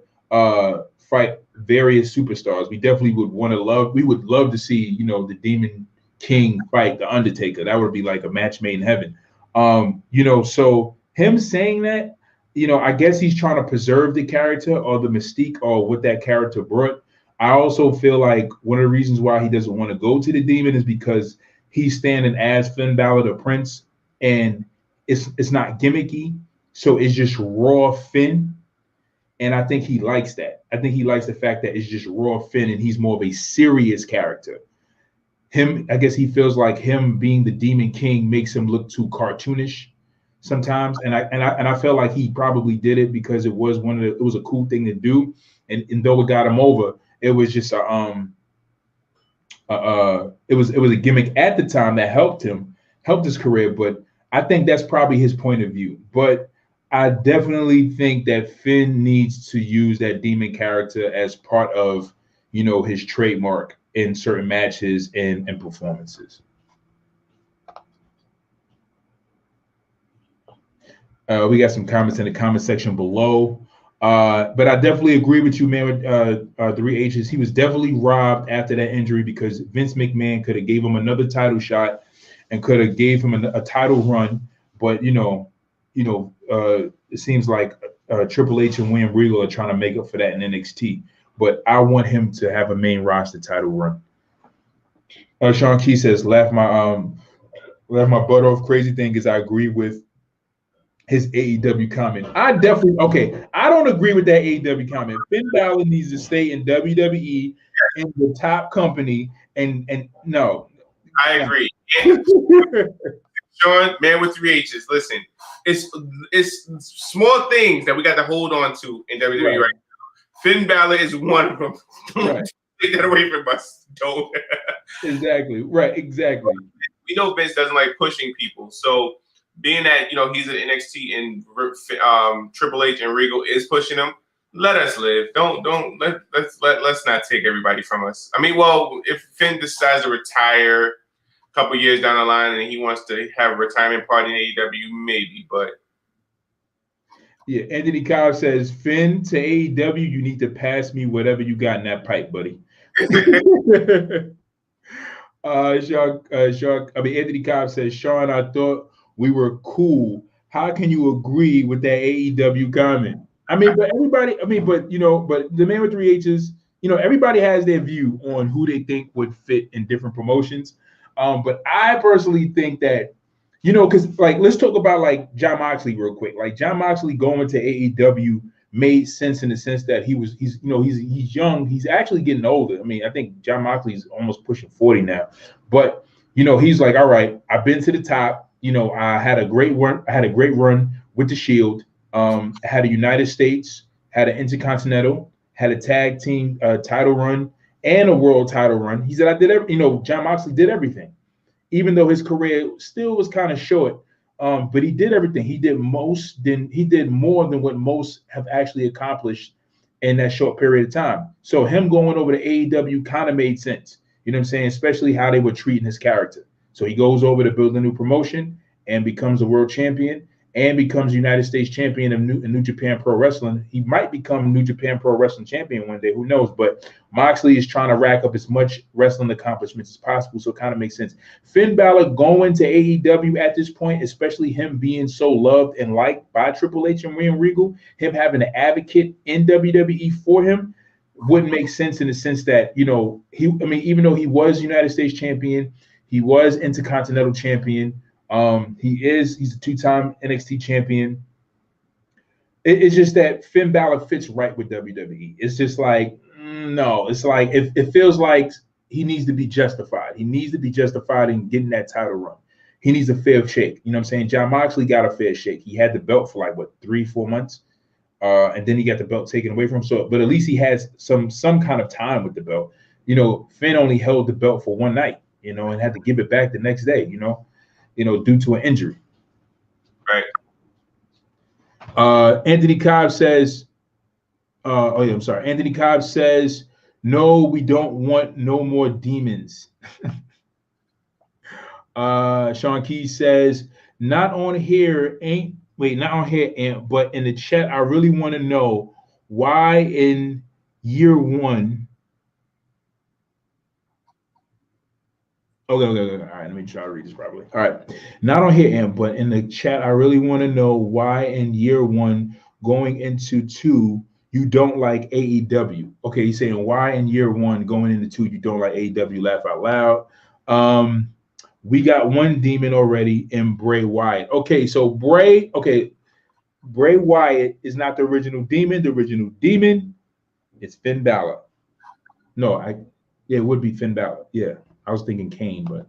fight various superstars. We definitely we would love to see, you know, the Demon King fight the Undertaker. That would be like a match made in heaven. You know, so him saying that, you know, I guess he's trying to preserve the character or the mystique or what that character brought. I also feel like one of the reasons why he doesn't want to go to the Demon is because he's standing as Finn Balor, the Prince, and it's not gimmicky, so it's just raw Finn. And I think he likes that. I think he likes the fact that it's just raw Finn, and he's more of a serious character. I guess he feels like him being the Demon King makes him look too cartoonish sometimes, and I felt like he probably did it because it was it was a cool thing to do, and though it got him over, it was just it was a gimmick at the time that helped his career, but I think that's probably his point of view. But I definitely think that Finn needs to use that demon character as part of, you know, his trademark in certain matches and performances. We got some comments in the comment section below. But I definitely agree with you, man, with 3 H's. He was definitely robbed after that injury because Vince McMahon could have gave him another title shot and could have gave him a title run. But, it seems like Triple H and William Regal are trying to make up for that in NXT. But I want him to have a main roster title run. Sean Key says, laugh my butt off. Crazy thing is I agree with his AEW comment. I don't agree with that AEW comment. Finn Balor needs to stay in WWE in the top company, and no. I agree. Sean, man with 3 H's. Listen, it's small things that we got to hold on to in WWE right now. Finn Balor is one of them. Right. Take that away from us. Don't. Exactly. Right. Exactly. We know Vince doesn't like pushing people, so being that, you know, he's an NXT and Triple H and Regal is pushing him, let us live. Let's not take everybody from us. I mean, well, if Finn decides to retire a couple years down the line and he wants to have a retirement party in AEW, maybe, but yeah, Anthony Cobb says, Finn to AEW, you need to pass me whatever you got in that pipe, buddy. Anthony Cobb says, Sean, I thought we were cool. How can you agree with that AEW comment? But the man with 3 H's, everybody has their view on who they think would fit in different promotions. But I personally think that, because let's talk about Jon Moxley real quick. Jon Moxley going to AEW made sense in the sense that he's young. He's actually getting older. I think Jon Moxley's almost pushing 40 now. But, he's like, all right, I've been to the top. I had a great run with the Shield. Had a United States, had an Intercontinental, had a tag team title run, and a world title run. He said, I did Jon Moxley did everything, even though his career still was kind of short. But he did everything. He did more than what most have actually accomplished in that short period of time. So him going over to AEW kind of made sense. You know what I'm saying? Especially how they were treating his character. So he goes over to build a new promotion and becomes a world champion and becomes United States champion of New Japan Pro Wrestling. He might become New Japan Pro Wrestling champion one day. Who knows? But Moxley is trying to rack up as much wrestling accomplishments as possible. So it kind of makes sense. Finn Balor going to AEW at this point, especially him being so loved and liked by Triple H and William Regal, him having an advocate in WWE for him wouldn't make sense in the sense that, even though he was United States champion, he was Intercontinental champion. He's a 2-time NXT champion. It's just that Finn Balor fits right with WWE. It's just no, it's like it feels like he needs to be justified. He needs to be justified in getting that title run. He needs a fair shake. You know what I'm saying? Jon Moxley got a fair shake. He had the belt for 3-4 months. And then he got the belt taken away from him. So, but at least he has some kind of time with the belt. Finn only held the belt for one night, and had to give it back the next day, due to an injury. Right. Anthony Cobb says, Anthony Cobb says, no, we don't want no more demons. Sean Keys says, not on here, but in the chat, I really want to know why in year one. Okay. All right, let me try to read this properly. All right. Not on here, Amp, but in the chat, I really want to know why in year one going into two, you don't like AEW. Okay, he's saying why in year one going into two, you don't like AEW, laugh out loud. We got one demon already in Bray Wyatt. Okay, so Bray Wyatt is not the original demon. The original demon is Finn Balor. No, it would be Finn Balor. Yeah, I was thinking Kane, but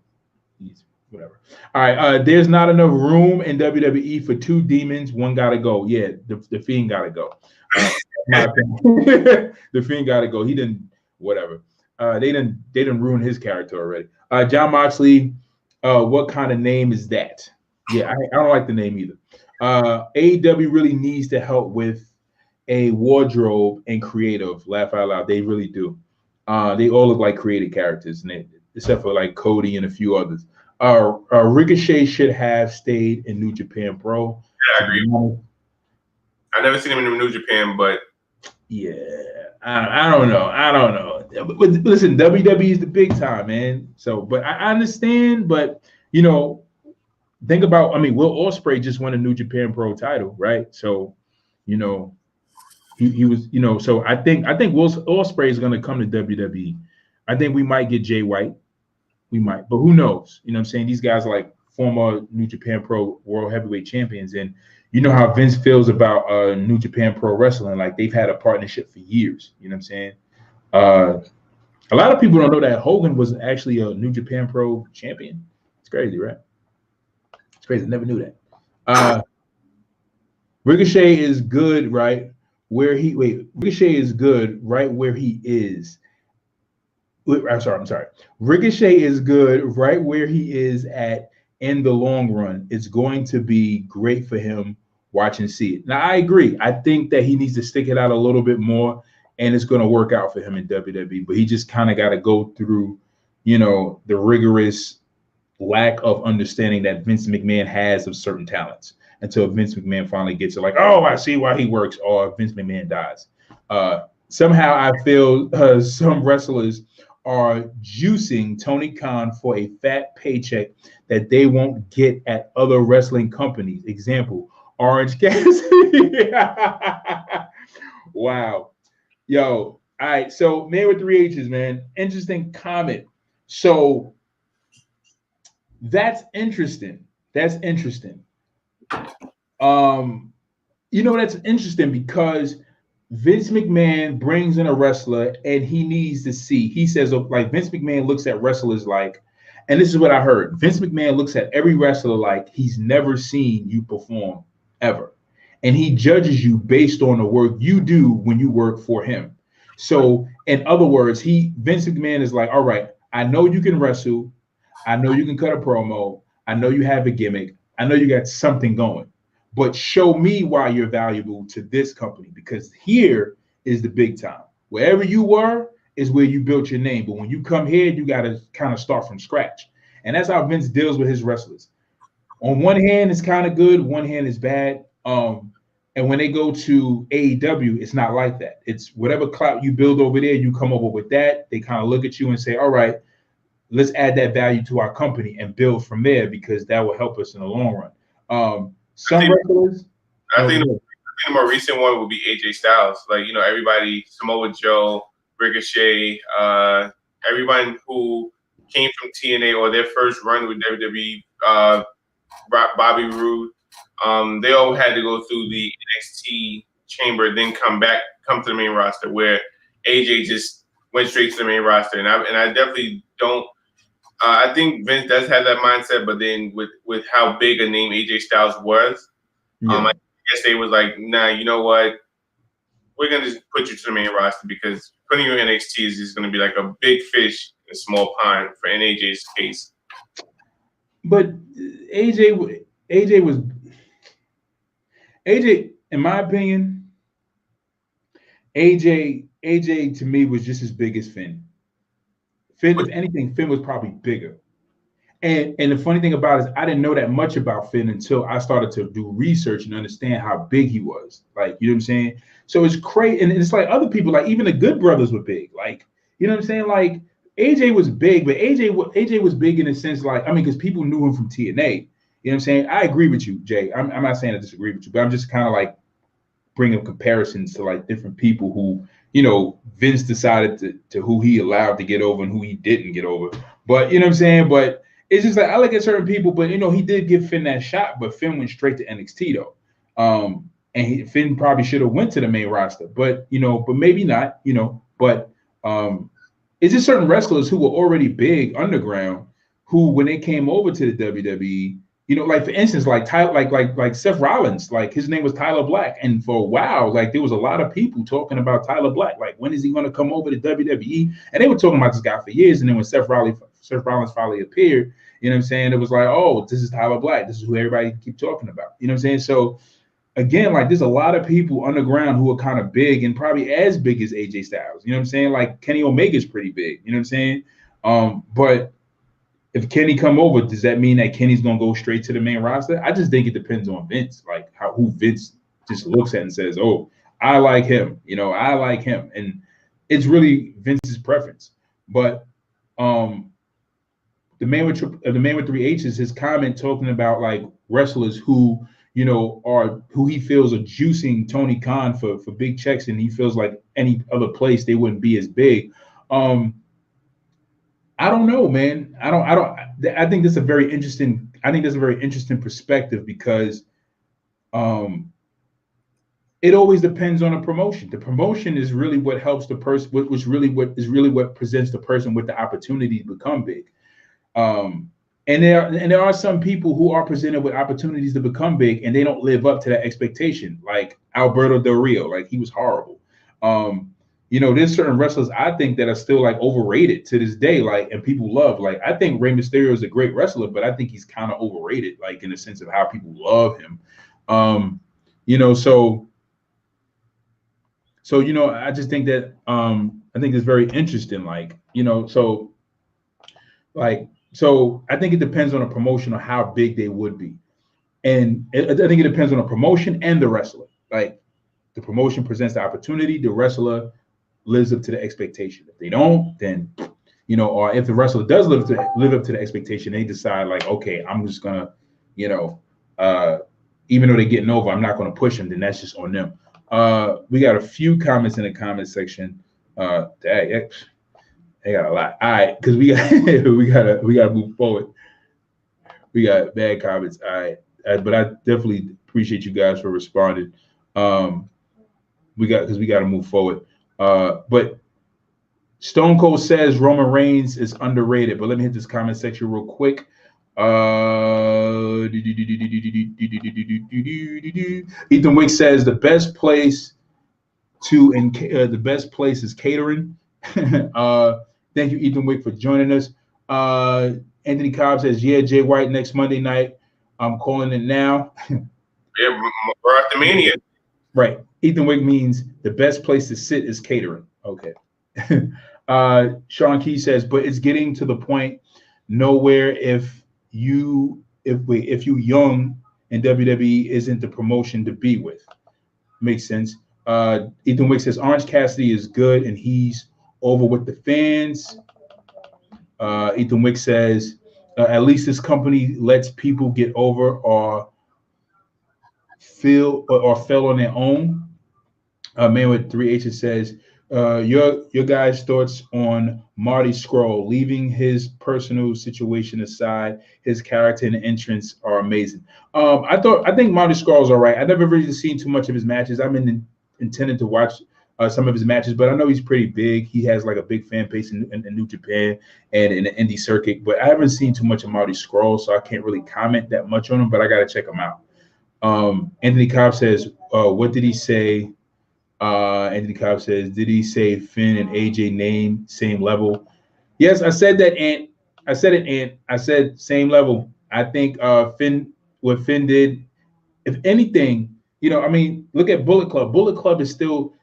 he's whatever. All right, there's not enough room in WWE for two demons. One gotta go. Yeah, the Fiend gotta go. My opinion. The Fiend gotta go. He didn't whatever. They didn't ruin his character already. John Moxley, what kind of name is that? Yeah, I don't like the name either. AEW really needs to help with a wardrobe and creative. Laugh out loud. They really do. They all look like created characters, and except for like Cody and a few others. Ricochet should have stayed in New Japan Pro. Yeah, I agree. I've never seen him in New Japan, but yeah, I don't know. But listen, WWE is the big time, man. So, but I understand. But think about. I mean, Will Ospreay just won a New Japan Pro title, right? So, he was. So I think Will Ospreay is going to come to WWE. I think we might get Jay White. We might, but who knows? You know what I'm saying? These guys are like former New Japan Pro World Heavyweight Champions, and you know how Vince feels about New Japan Pro Wrestling. Like they've had a partnership for years. You know what I'm saying? A lot of people don't know that Hogan was actually a New Japan Pro champion. It's crazy, right? It's crazy. I never knew that. Ricochet is good, right? Ricochet is good right where he is. I'm sorry. Ricochet is good right where he is at in the long run. It's going to be great for him. Watch and see it. Now, I agree. I think that he needs to stick it out a little bit more, and it's going to work out for him in WWE. But he just kind of got to go through, the rigorous lack of understanding that Vince McMahon has of certain talents until Vince McMahon finally gets it. Like, oh, I see why he works, or Vince McMahon dies. Somehow, I feel some wrestlers are juicing Tony Khan for a fat paycheck that they won't get at other wrestling companies. Example, Orange Cassidy. Wow. Yo, all right. So, man with three H's, man. Interesting comment. So, that's interesting. That's interesting. That's interesting because Vince McMahon brings in a wrestler and he needs to see. He says, like, Vince McMahon looks at wrestlers like, and this is what I heard. Vince McMahon looks at every wrestler like he's never seen you perform ever. And he judges you based on the work you do when you work for him. So, in other words, Vince McMahon is like, all right, I know you can wrestle. I know you can cut a promo. I know you have a gimmick. I know you got something going. But show me why you're valuable to this company, because here is the big time. Wherever you were is where you built your name. But when you come here, you got to kind of start from scratch. And that's how Vince deals with his wrestlers. On one hand, it's kind of good. One hand is bad. And when they go to AEW, it's not like that. It's whatever clout you build over there, you come over with that. They kind of look at you and say, all right, let's add that value to our company and build from there, because that will help us in the long run. Some wrestlers. I think the more recent one would be AJ Styles. Like, everybody, Samoa Joe, Ricochet, everyone who came from TNA or their first run with WWE, Bobby Roode, they all had to go through the NXT chamber, then come to the main roster, where AJ just went straight to the main roster. And I definitely don't. I think Vince does have that mindset, but then with how big a name AJ Styles was, I guess they was like, nah, you know what? We're gonna just put you to the main roster, because putting you in NXT is just gonna be like a big fish in a small pond for AJ's case. But AJ, in my opinion, AJ to me was just as big as Finn. If anything, Finn was probably bigger. And the funny thing about it is I didn't know that much about Finn until I started to do research and understand how big he was. Like, you know what I'm saying? So it's crazy. And it's like other people, like even the Good Brothers were big. Like, you know what I'm saying? Like AJ was big, but AJ was big in the sense like, I mean, because people knew him from TNA. You know what I'm saying? I agree with you, Jay. I'm not saying I disagree with you, but I'm just kind of like bringing comparisons to like different people who, you know, Vince decided to who he allowed to get over and who he didn't get over. But you know what I'm saying? But it's just like I look at certain people, but you know, he did give Finn that shot, but Finn went straight to NXT though. Finn probably should have went to the main roster, but you know, but maybe not, you know, but it's just certain wrestlers who were already big underground who, when they came over to the WWE, you know, like for instance, like like Seth Rollins, like his name was Tyler Black, and for a while, like there was a lot of people talking about Tyler Black, like when is he going to come over to WWE? And they were talking about this guy for years, and then when Seth Rollins finally appeared, you know what I'm saying? It was like, oh, this is Tyler Black, this is who everybody keep talking about, you know what I'm saying? So again, like there's a lot of people underground who are kind of big and probably as big as AJ Styles, you know what I'm saying? Like Kenny Omega's pretty big, you know what I'm saying? But if Kenny come over, does that mean that Kenny's gonna go straight to the main roster? I just think it depends on Vince, like who Vince just looks at and says, "Oh, I like him," you know, I like him, and it's really Vince's preference. But the man with three H's, his comment talking about like wrestlers who, you know, are who he feels are juicing Tony Khan for big checks, and he feels like any other place they wouldn't be as big. I don't know, man. I think that's a very interesting. I think that's a very interesting perspective because, it always depends on a promotion. The promotion is really what helps the person, what presents the person with the opportunity to become big. And there are some people who are presented with opportunities to become big and they don't live up to that expectation. Like Alberto Del Rio, like he was horrible. You know, there's certain wrestlers I think that are still like overrated to this day, like, and people love. Like, I think Rey Mysterio is a great wrestler, but I think he's kind of overrated, like in the sense of how people love him. You know, so you know, I just think that I think it's very interesting, like, you know, so I think it depends on a promotion or how big they would be, and I think it depends on a promotion and the wrestler. Like, the promotion presents the opportunity, the wrestler lives up to the expectation. If they don't, then, you know, or if the wrestler does live up to the expectation, they decide like, okay, I'm just gonna, you know, even though they're getting over, I'm not gonna push them. Then that's just on them. We got a few comments in the comment section. They got a lot. All right, because we gotta move forward. We got bad comments. All right, but I definitely appreciate you guys for responding. We got to move forward. But Stone Cold says Roman Reigns is underrated. But let me hit this comment section real quick. Ethan Wick says the best place is catering. Thank you, Ethan Wick, for joining us. Anthony Cobb says, yeah, Jay White next Monday night. I'm calling it now. Yeah, we're after Mania. Right. Ethan Wick means the best place to sit is catering. Okay. Sean Key says, but it's getting to the point nowhere if you young and WWE isn't the promotion to be with. Makes sense. Ethan Wick says Orange Cassidy is good and he's over with the fans. Ethan Wick says at least this company lets people get over or fell on their own. Man with 3 H's says your guys' thoughts on Marty Scurll, leaving his personal situation aside, his character and entrance are amazing. I think Marty Scurll's all right. I never really seen too much of his matches. I'm intended to watch some of his matches, but I know he's pretty big. He has like a big fan base in New Japan and in the indie circuit, but I haven't seen too much of Marty Scurll, so I can't really comment that much on him, but I got to check him out. Anthony Cobb says, what did he say? Anthony Cobb says, did he say Finn and AJ name same level? Yes, I said that, Ant. I said it, Ant. I said same level. I think what Finn did, if anything, you know, I mean, look at Bullet Club. Bullet Club is still,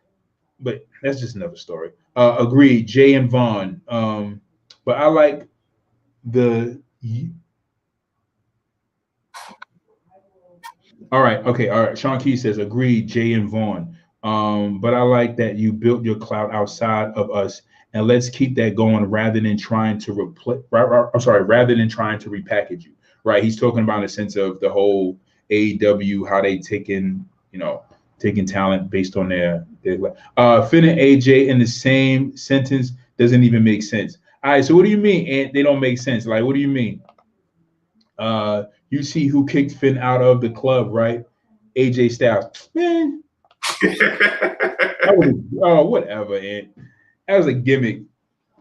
but that's just another story. Agreed, Jay and Vaughn. But I like All right. Okay. All right. Sean Key says, agreed, Jay and Vaughn. But I like that you built your cloud outside of us, and let's keep that going rather than trying to replace. I'm sorry, rather than trying to repackage you. Right. He's talking about in the sense of the whole AEW, how they taking talent based on their Finn and AJ in the same sentence doesn't even make sense. All right. So what do you mean? And they don't make sense. Like, what do you mean? You see who kicked Finn out of the club, right? AJ Styles. Man, that was whatever, and that was a gimmick.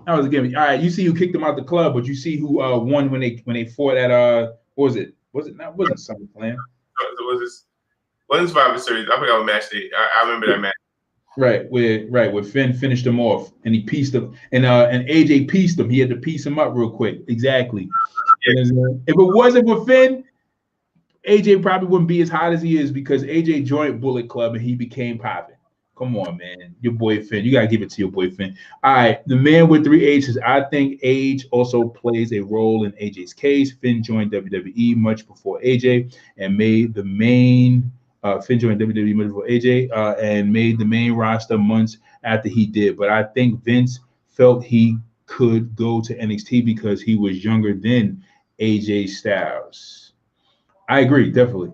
That was a gimmick. All right, you see who kicked him out the club, but you see who won when they fought at what was it? Was it not? Wasn't SummerSlam? Was this? Wasn't Survivor Series? I forgot what match they. I remember that match. Right, where Finn finished him off and he pieced him, and AJ pieced him. He had to piece him up real quick. Exactly. Yeah. If it wasn't for Finn, AJ probably wouldn't be as hot as he is because AJ joined Bullet Club and he became popping. Come on, man. Your boy Finn. You gotta give it to your boy Finn. All right, the man with three H's. I think age also plays a role in AJ's case. Finn joined WWE much before AJ and made the main Finn joined WWE much before AJ and made the main roster months after he did. But I think Vince felt he could go to NXT because he was younger than AJ Styles. I agree, definitely.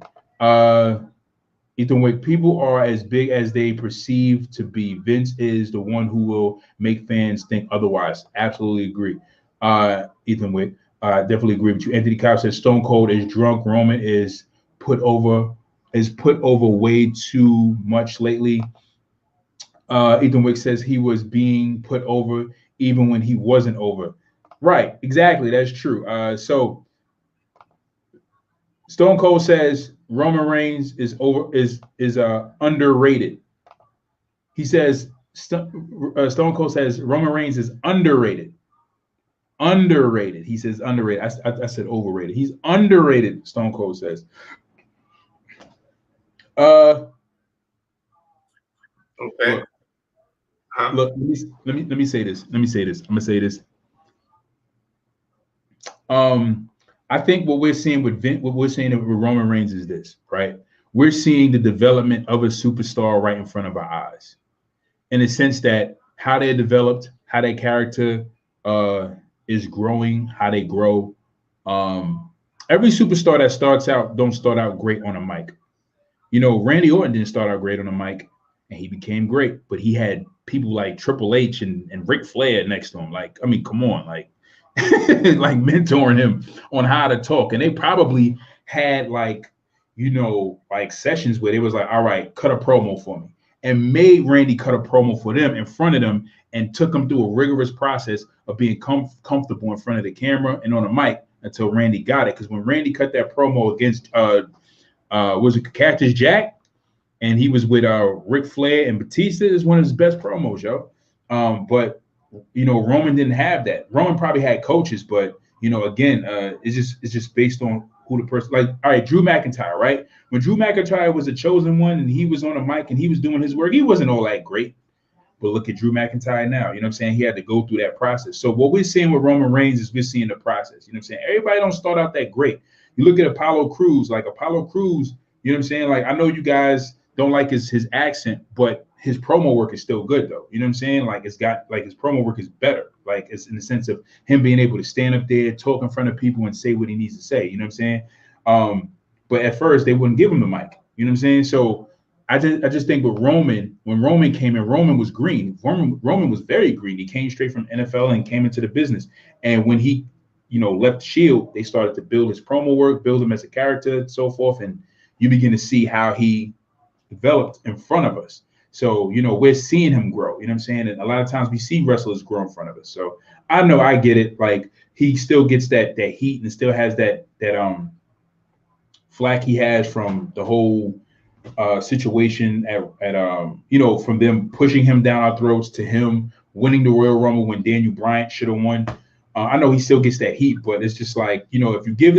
Ethan Wick, people are as big as they perceive to be. Vince is the one who will make fans think otherwise. Absolutely agree. Ethan Wick, definitely agree with you. Anthony Cobb says Stone Cold is drunk. Roman is put over way too much lately. Ethan Wick says he was being put over even when he wasn't over. Right, exactly. That's true. So Stone Cold says Roman Reigns is underrated. He says Stone Cold says Roman Reigns is underrated. Underrated. He says underrated. I said overrated. He's underrated. Stone Cold says. Okay. Look, let me say this. I'm gonna say this. I think what we're seeing with Roman Reigns is this, right? We're seeing the development of a superstar right in front of our eyes, in the sense that how they're developed, how their character is growing, how they grow. Every superstar that starts out don't start out great on a mic. You know, Randy Orton didn't start out great on a mic, and he became great, but he had people like Triple H and Ric Flair next to him. Like, I mean, come on, like like mentoring him on how to talk. And they probably had like sessions where they was like, all right, cut a promo for me, and made Randy cut a promo for them in front of them and took them through a rigorous process of being comfortable in front of the camera and on a mic until Randy got it. Because when Randy cut that promo against was it Cactus Jack, and he was with Ric Flair and Batista, is one of his best promos, yo. But Roman didn't have that. Roman probably had coaches, but again, it's just based on who the person. Like, all right, Drew McIntyre, right? When Drew McIntyre was the chosen one and he was on a mic and he was doing his work, he wasn't all that great. But look at Drew McIntyre now. You know what I'm saying? He had to go through that process. So what we're seeing with Roman Reigns is we're seeing the process. You know what I'm saying? Everybody don't start out that great. You look at Apollo Crews, you know what I'm saying? Like, I know you guys don't like his accent, but his promo work is still good though. You know what I'm saying? Like, his promo work is better. Like, it's in the sense of him being able to stand up there, talk in front of people and say what he needs to say. You know what I'm saying? But at first they wouldn't give him the mic. You know what I'm saying? So I just think with Roman, when Roman came in, Roman was green. Roman was very green. He came straight from NFL and came into the business. And when he, left Shield, they started to build his promo work, build him as a character, and so forth. And you begin to see how he developed in front of us. So, we're seeing him grow. You know what I'm saying? And a lot of times we see wrestlers grow in front of us. So I know I get it. Like, he still gets that heat and still has that flack he has from the whole situation at from them pushing him down our throats to him winning the Royal Rumble when Daniel Bryan should have won. I know he still gets that heat, but it's just like, if you give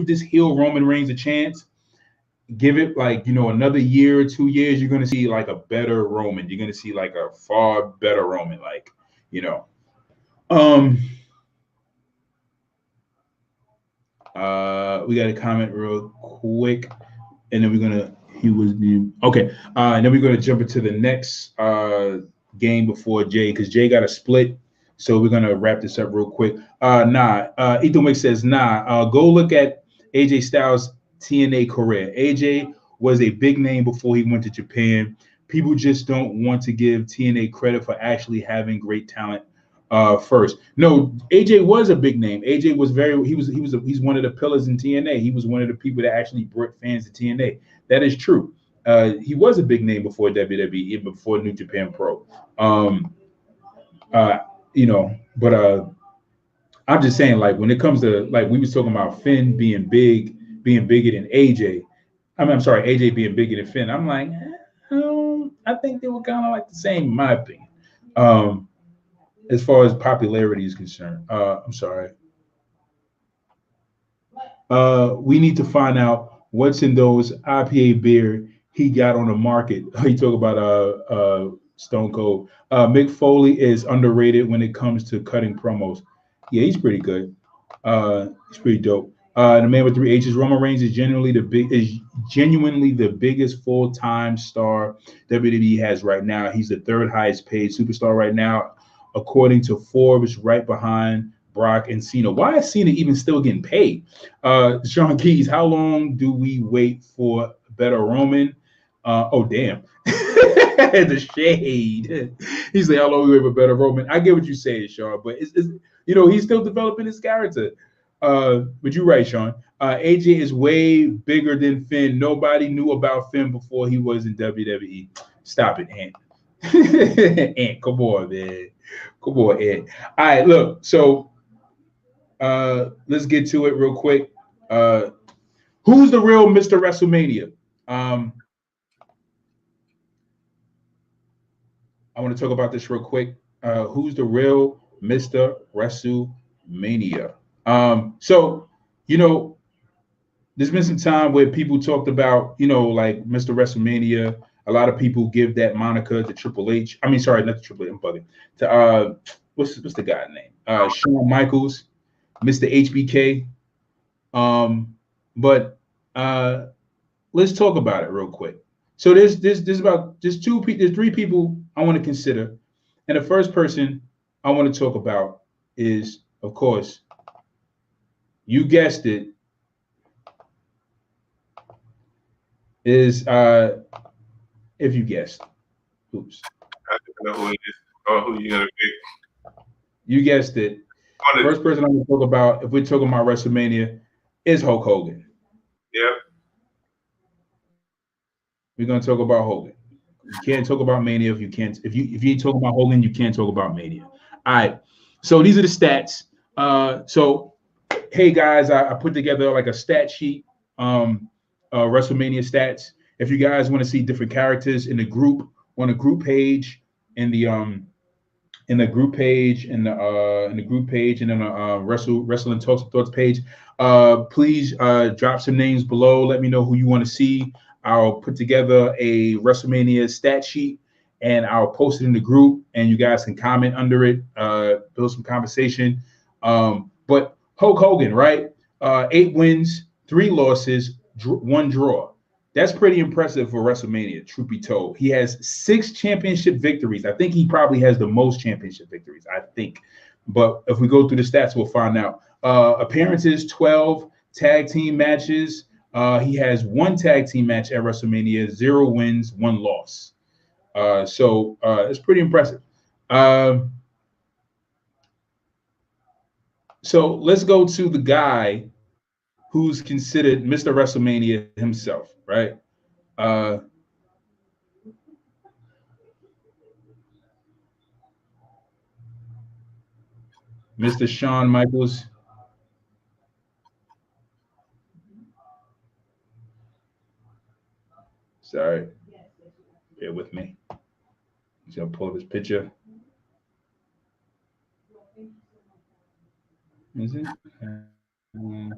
this heel Roman Reigns a chance, give it another year or 2 years, you're going to see like a better Roman. You're going to see like a far better Roman, we got a comment real quick. and then we're gonna he was the okay, and then we're gonna jump into the next game before Jay because Jay got a split. So we're gonna wrap this up real quick. Ethan Wick says nah. Go look at AJ Styles' TNA career. AJ was a big name before he went to Japan. People just don't want to give TNA credit for actually having great talent first. No, AJ was a big name. AJ was very he's one of the pillars in TNA. He was one of the people that actually brought fans to TNA. That is true. He was a big name before WWE, even before New Japan Pro. Um, uh, but I'm just saying, like when it comes to like we was talking about Finn being bigger than AJ. I'm sorry, AJ being bigger than Finn. I'm like, I think they were kind of like the same, in my opinion. Um, as far as popularity is concerned. I'm sorry. We need to find out what's in those IPA beer he got on the market. You talk about Stone Cold. Mick Foley is underrated when it comes to cutting promos. Yeah, he's pretty good. He's pretty dope. The man with three H's, Roman Reigns is genuinely the biggest full time star WWE has right now. He's the third highest paid superstar right now, according to Forbes, right behind Brock and Cena. Why is Cena even still getting paid? Sean Keys, how long do we wait for better Roman? Oh damn. The shade. He's like, how long do we wait for better Roman? I get what you're saying, Sean, but it's he's still developing his character. But you're right, Sean. AJ is way bigger than Finn. Nobody knew about Finn before he was in WWE. Stop it, Ant. Ant, come on, man. Come on, Ant. All right, look. So let's get to it real quick. Who's the real Mr. WrestleMania? Um, I want to talk about this real quick. Who's the real Mr. WrestleMania? So, you know, there's been some time where people talked about, like Mr. WrestleMania. A lot of people give that moniker to Triple H. I mean, sorry, not to Triple H. I'm bugging. To what's the guy's name? Shawn Michaels, Mr. HBK. But let's talk about it real quick. So there's three people I want to consider, and the first person I want to talk about is, of course, you guessed it, is if you guessed, oops, I don't know who it is or who you're gonna pick. you guessed it. First person I'm going to talk about, if we're talking about WrestleMania, is Hulk Hogan. Yep. We're going to talk about Hogan. You can't talk about Mania if you ain't talking about Hogan, you can't talk about Mania. All right. So these are the stats. So hey guys, I put together like a stat sheet, WrestleMania stats. If you guys want to see different characters in the group, on a group page, in the group page, in the group page, and then wrestling talks and thoughts page, please drop some names below. Let me know who you want to see. I'll put together a WrestleMania stat sheet and I'll post it in the group, and you guys can comment under it, build some conversation. But Hulk Hogan, right? 8 wins, 3 losses, 1 draw. That's pretty impressive for WrestleMania, truth be told. He has 6 championship victories. I think he probably has the most championship victories, I think. But if we go through the stats, we'll find out. Appearances, 12 tag team matches. He has 1 tag team match at WrestleMania, 0 wins, 1 loss. So it's pretty impressive. So let's go to the guy who's considered Mr. WrestleMania himself, right? Uh, Mr. Shawn Michaels. Sorry, bear with me. He's gonna pull up his picture. Is it? Um,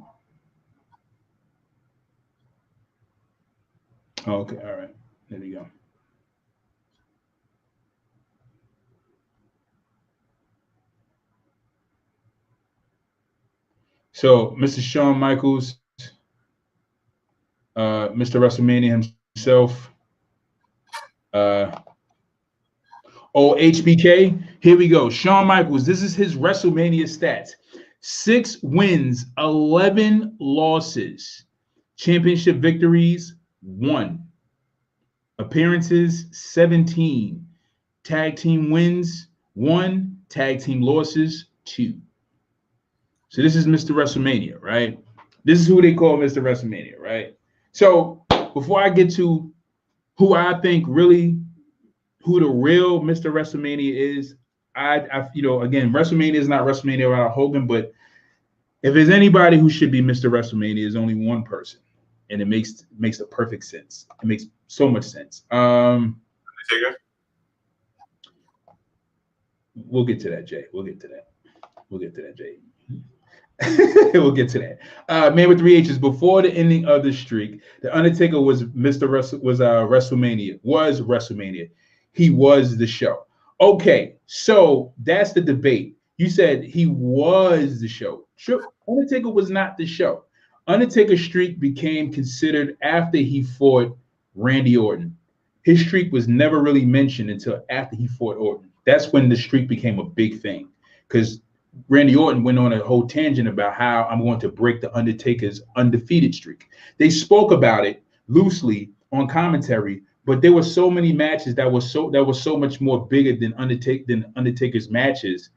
okay, all right. There we go. So, Mr. Shawn Michaels, Mr. WrestleMania himself. HBK. Here we go. Shawn Michaels. This is his WrestleMania stats: 6 wins, 11 losses, championship victories 1, appearances 17, tag team wins 1, tag team losses 2. So this is Mr. WrestleMania, right? This is who they call Mr. WrestleMania, right? So before I get to who I think really who the real Mr. WrestleMania is, again, WrestleMania is not WrestleMania without Hogan, but if there's anybody who should be Mr. WrestleMania, is only one person, and it makes a perfect sense. It makes so much sense. We'll get to that, Jay. We'll get to that, Jay. We'll get to that. Man with 3 H's. Before the ending of the streak, The Undertaker was WrestleMania. He was the show. Okay, so that's the debate. You said he was the show. Undertaker was not the show. Undertaker's streak became considered after he fought Randy Orton. His streak was never really mentioned until after he fought Orton. That's when the streak became a big thing, because Randy Orton went on a whole tangent about how I'm going to break the Undertaker's undefeated streak. They spoke about it loosely on commentary, but there were so many matches that was so much more bigger than Undertaker's matches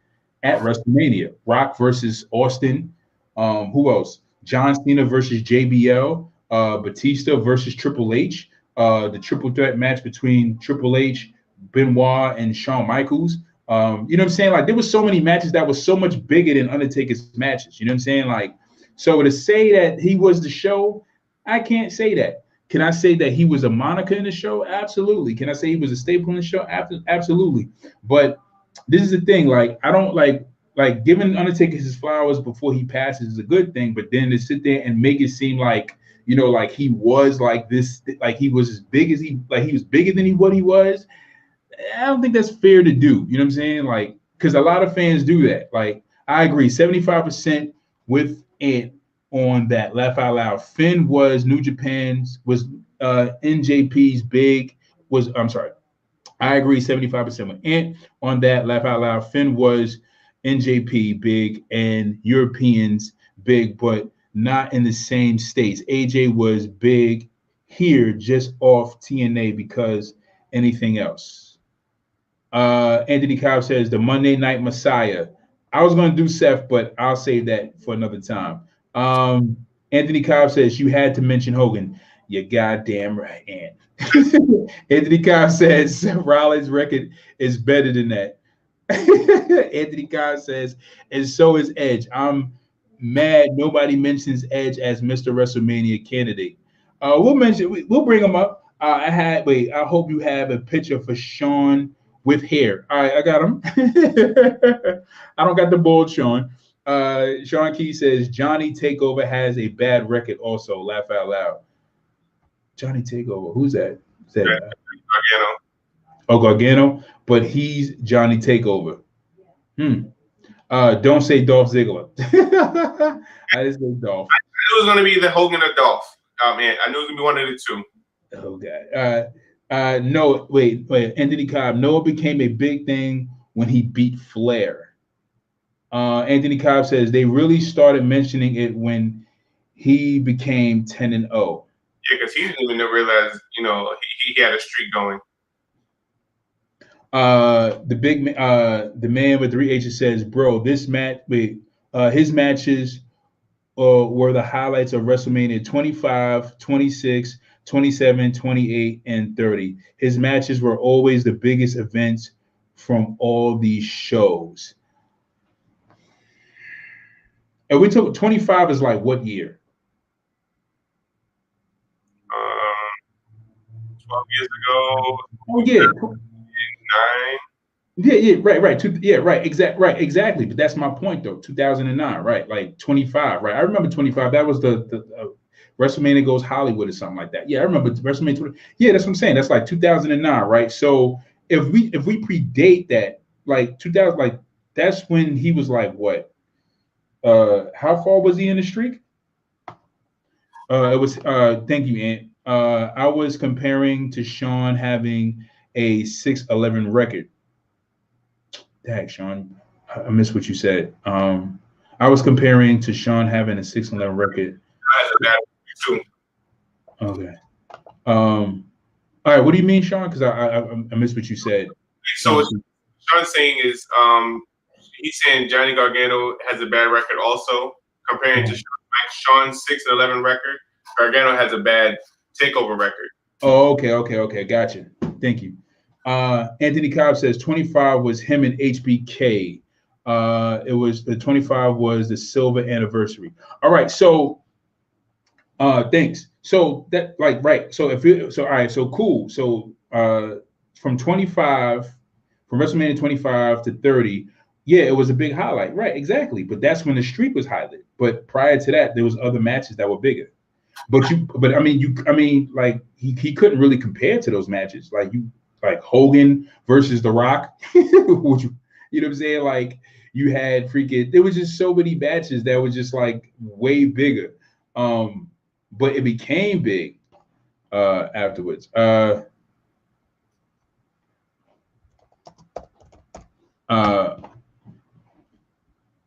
at WrestleMania. Rock versus Austin. Who else? John Cena versus JBL. Batista versus Triple H. The triple threat match between Triple H, Benoit, and Shawn Michaels. You know what I'm saying? Like, there was so many matches that was so much bigger than Undertaker's matches. You know what I'm saying? Like, so to say that he was the show, I can't say that. Can I say that he was a moniker in the show? Absolutely. Can I say he was a staple in the show? Absolutely. But this is the thing. Like, I don't like giving Undertaker his flowers before he passes is a good thing. But then to sit there and make it seem like, you know, like he was like this, like he was as big as he was bigger than what he was. I don't think that's fair to do. You know what I'm saying? Like, because a lot of fans do that. Like, I agree, 75% with Ant on that. Laugh out loud. Finn was New Japan's, was NJP's big, was, I'm sorry. I agree 75% with Ant on that. Laugh out loud. Finn was NJP big and Europeans big, but not in the same states. AJ was big here just off TNA because anything else. Anthony Cobb says the Monday Night Messiah. I was going to do Seth, but I'll save that for another time. Anthony Cobb says you had to mention Hogan. You're goddamn right, Ant. Anthony Cobb says Seth Rollins' record is better than that. Anthony Cobb says, and so is Edge. I'm mad nobody mentions Edge as Mr. WrestleMania candidate. We'll bring him up. I hope you have a picture for Sean with hair. All right, I got him. I don't got the bald Sean. Sean Key says Johnny Takeover has a bad record also. Laugh out loud. Johnny Takeover. Who's that? Is that Gargano. Oh, Gargano. But he's Johnny Takeover. Don't say Dolph Ziggler. I just say Dolph. I knew it was going to be the Hogan or Dolph. Man, I knew it was going to be one of the two. Oh, God. No, wait. Anthony Cobb. Noah became a big thing when he beat Flair. Anthony Cobb says they really started mentioning it when he became 10-0. Yeah, because he didn't even realize, he had a streak going. The man with 3 H's says, bro, his matches were the highlights of WrestleMania 25, 26, 27, 28, and 30. His matches were always the biggest events from all these shows. And we took 25 is like what year? 12 years ago. Oh, yeah. 9. Yeah, right. Exactly. But that's my point, though. 2009, right? Like 25, right? I remember 25. That was the WrestleMania Goes Hollywood or something like that. Yeah, I remember WrestleMania 20. Yeah, that's what I'm saying. That's like 2009, right? So if we predate that, like 2000, like that's when he was like what? How far was he in the streak? It was thank you, Ant. I was comparing to Sean having a 6-11 record. Dang, Sean, I missed what you said. I was comparing to Sean having a 6-11 record. Has a bad too. Okay. All right. What do you mean, Sean? Because I missed what you said. So what Sean's saying is, he's saying Johnny Gargano has a bad record also, comparing to Sean's 6-11 record. Gargano has a bad takeover record. Oh, okay. Gotcha. Thank you. Anthony Cobb says 25 was him and HBK. It was the 25 was the silver anniversary. All right. So, thanks. So that right. So all right. So cool. So from 25, from WrestleMania 25 to 30, yeah, it was a big highlight. Right. Exactly. But that's when the streak was highlighted. But prior to that, there was other matches that were bigger. But I mean, like he couldn't really compare to those matches. Like Hogan versus The Rock, which, you know what I'm saying? Like you had there was just so many matches that was just like way bigger. But it became big afterwards. All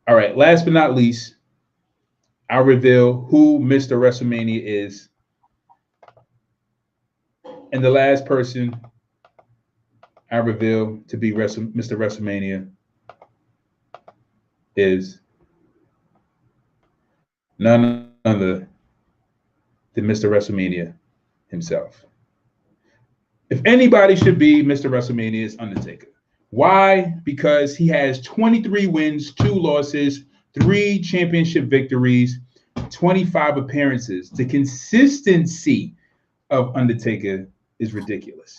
right, last but not least, I'll reveal who Mr. WrestleMania is. And the last person I reveal to be Mr. WrestleMania is none other than Mr. WrestleMania himself. If anybody should be Mr. WrestleMania, it's Undertaker. Why? Because he has 23 wins, 2 losses, 3 championship victories, 25 appearances. The consistency of Undertaker is ridiculous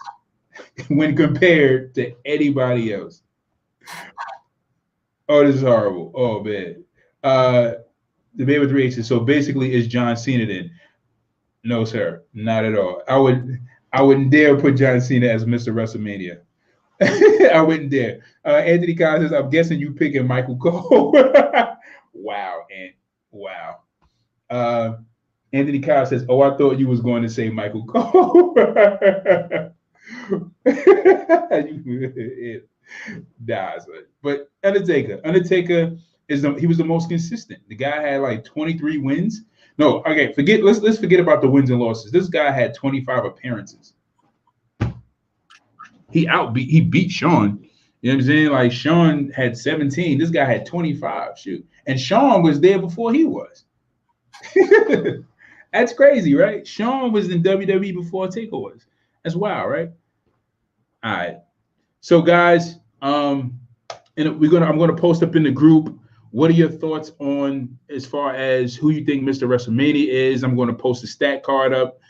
when compared to anybody else. Oh, this is horrible. Oh, man. The man with 3 H's. So basically, is John Cena then? No, sir. Not at all. I wouldn't dare put John Cena as Mr. WrestleMania. I wouldn't dare. Anthony Khan says, I'm guessing you picking Michael Cole. Wow, and wow. Anthony Kyle says, oh, I thought you was going to say Michael Cole. But Undertaker he was the most consistent. The guy had like 23 wins. No, okay, let's forget about the wins and losses. This guy had 25 appearances. He beat Sean. You know what I'm saying? Like Sean had 17. This guy had 25. Shoot. And Sean was there before he was. That's crazy, right? Sean was in WWE before Taker was. That's wild, right? All right. So guys, and I'm gonna post up in the group. What are your thoughts on as far as who you think Mr. WrestleMania is? I'm going to post a stat card up,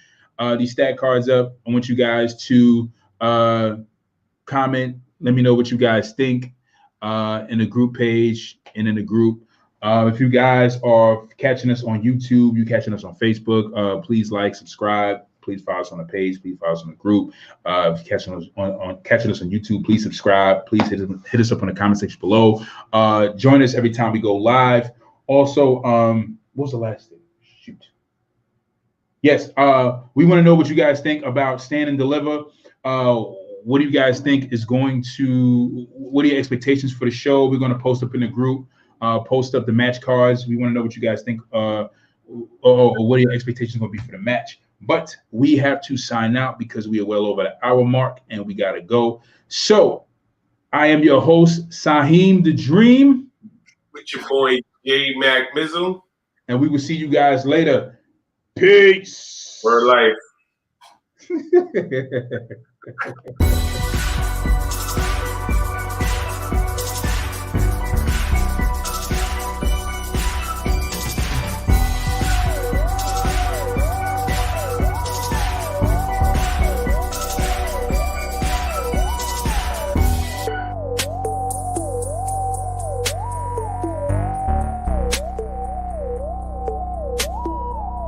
these stat cards up. I want you guys to comment. Let me know what you guys think in the group page and in the group. If you guys are catching us on YouTube, you catching us on Facebook, please like, subscribe. Please follow us on the page. Please follow us on the group. If you're catching us on YouTube, please subscribe. Please hit us up in the comment section below. Join us every time we go live. Also, what was the last thing? Shoot. Yes, we want to know what you guys think about Stand and Deliver. What do you guys think is what are your expectations for the show? We're going to post up in the group, post up the match cards. We want to know what you guys think, or what are your expectations going to be for the match. But we have to sign out because we are well over the hour mark and we got to go. So I am your host, Saheem the Dream. With your boy, J Mac Mizzle. And we will see you guys later. Peace. Word life.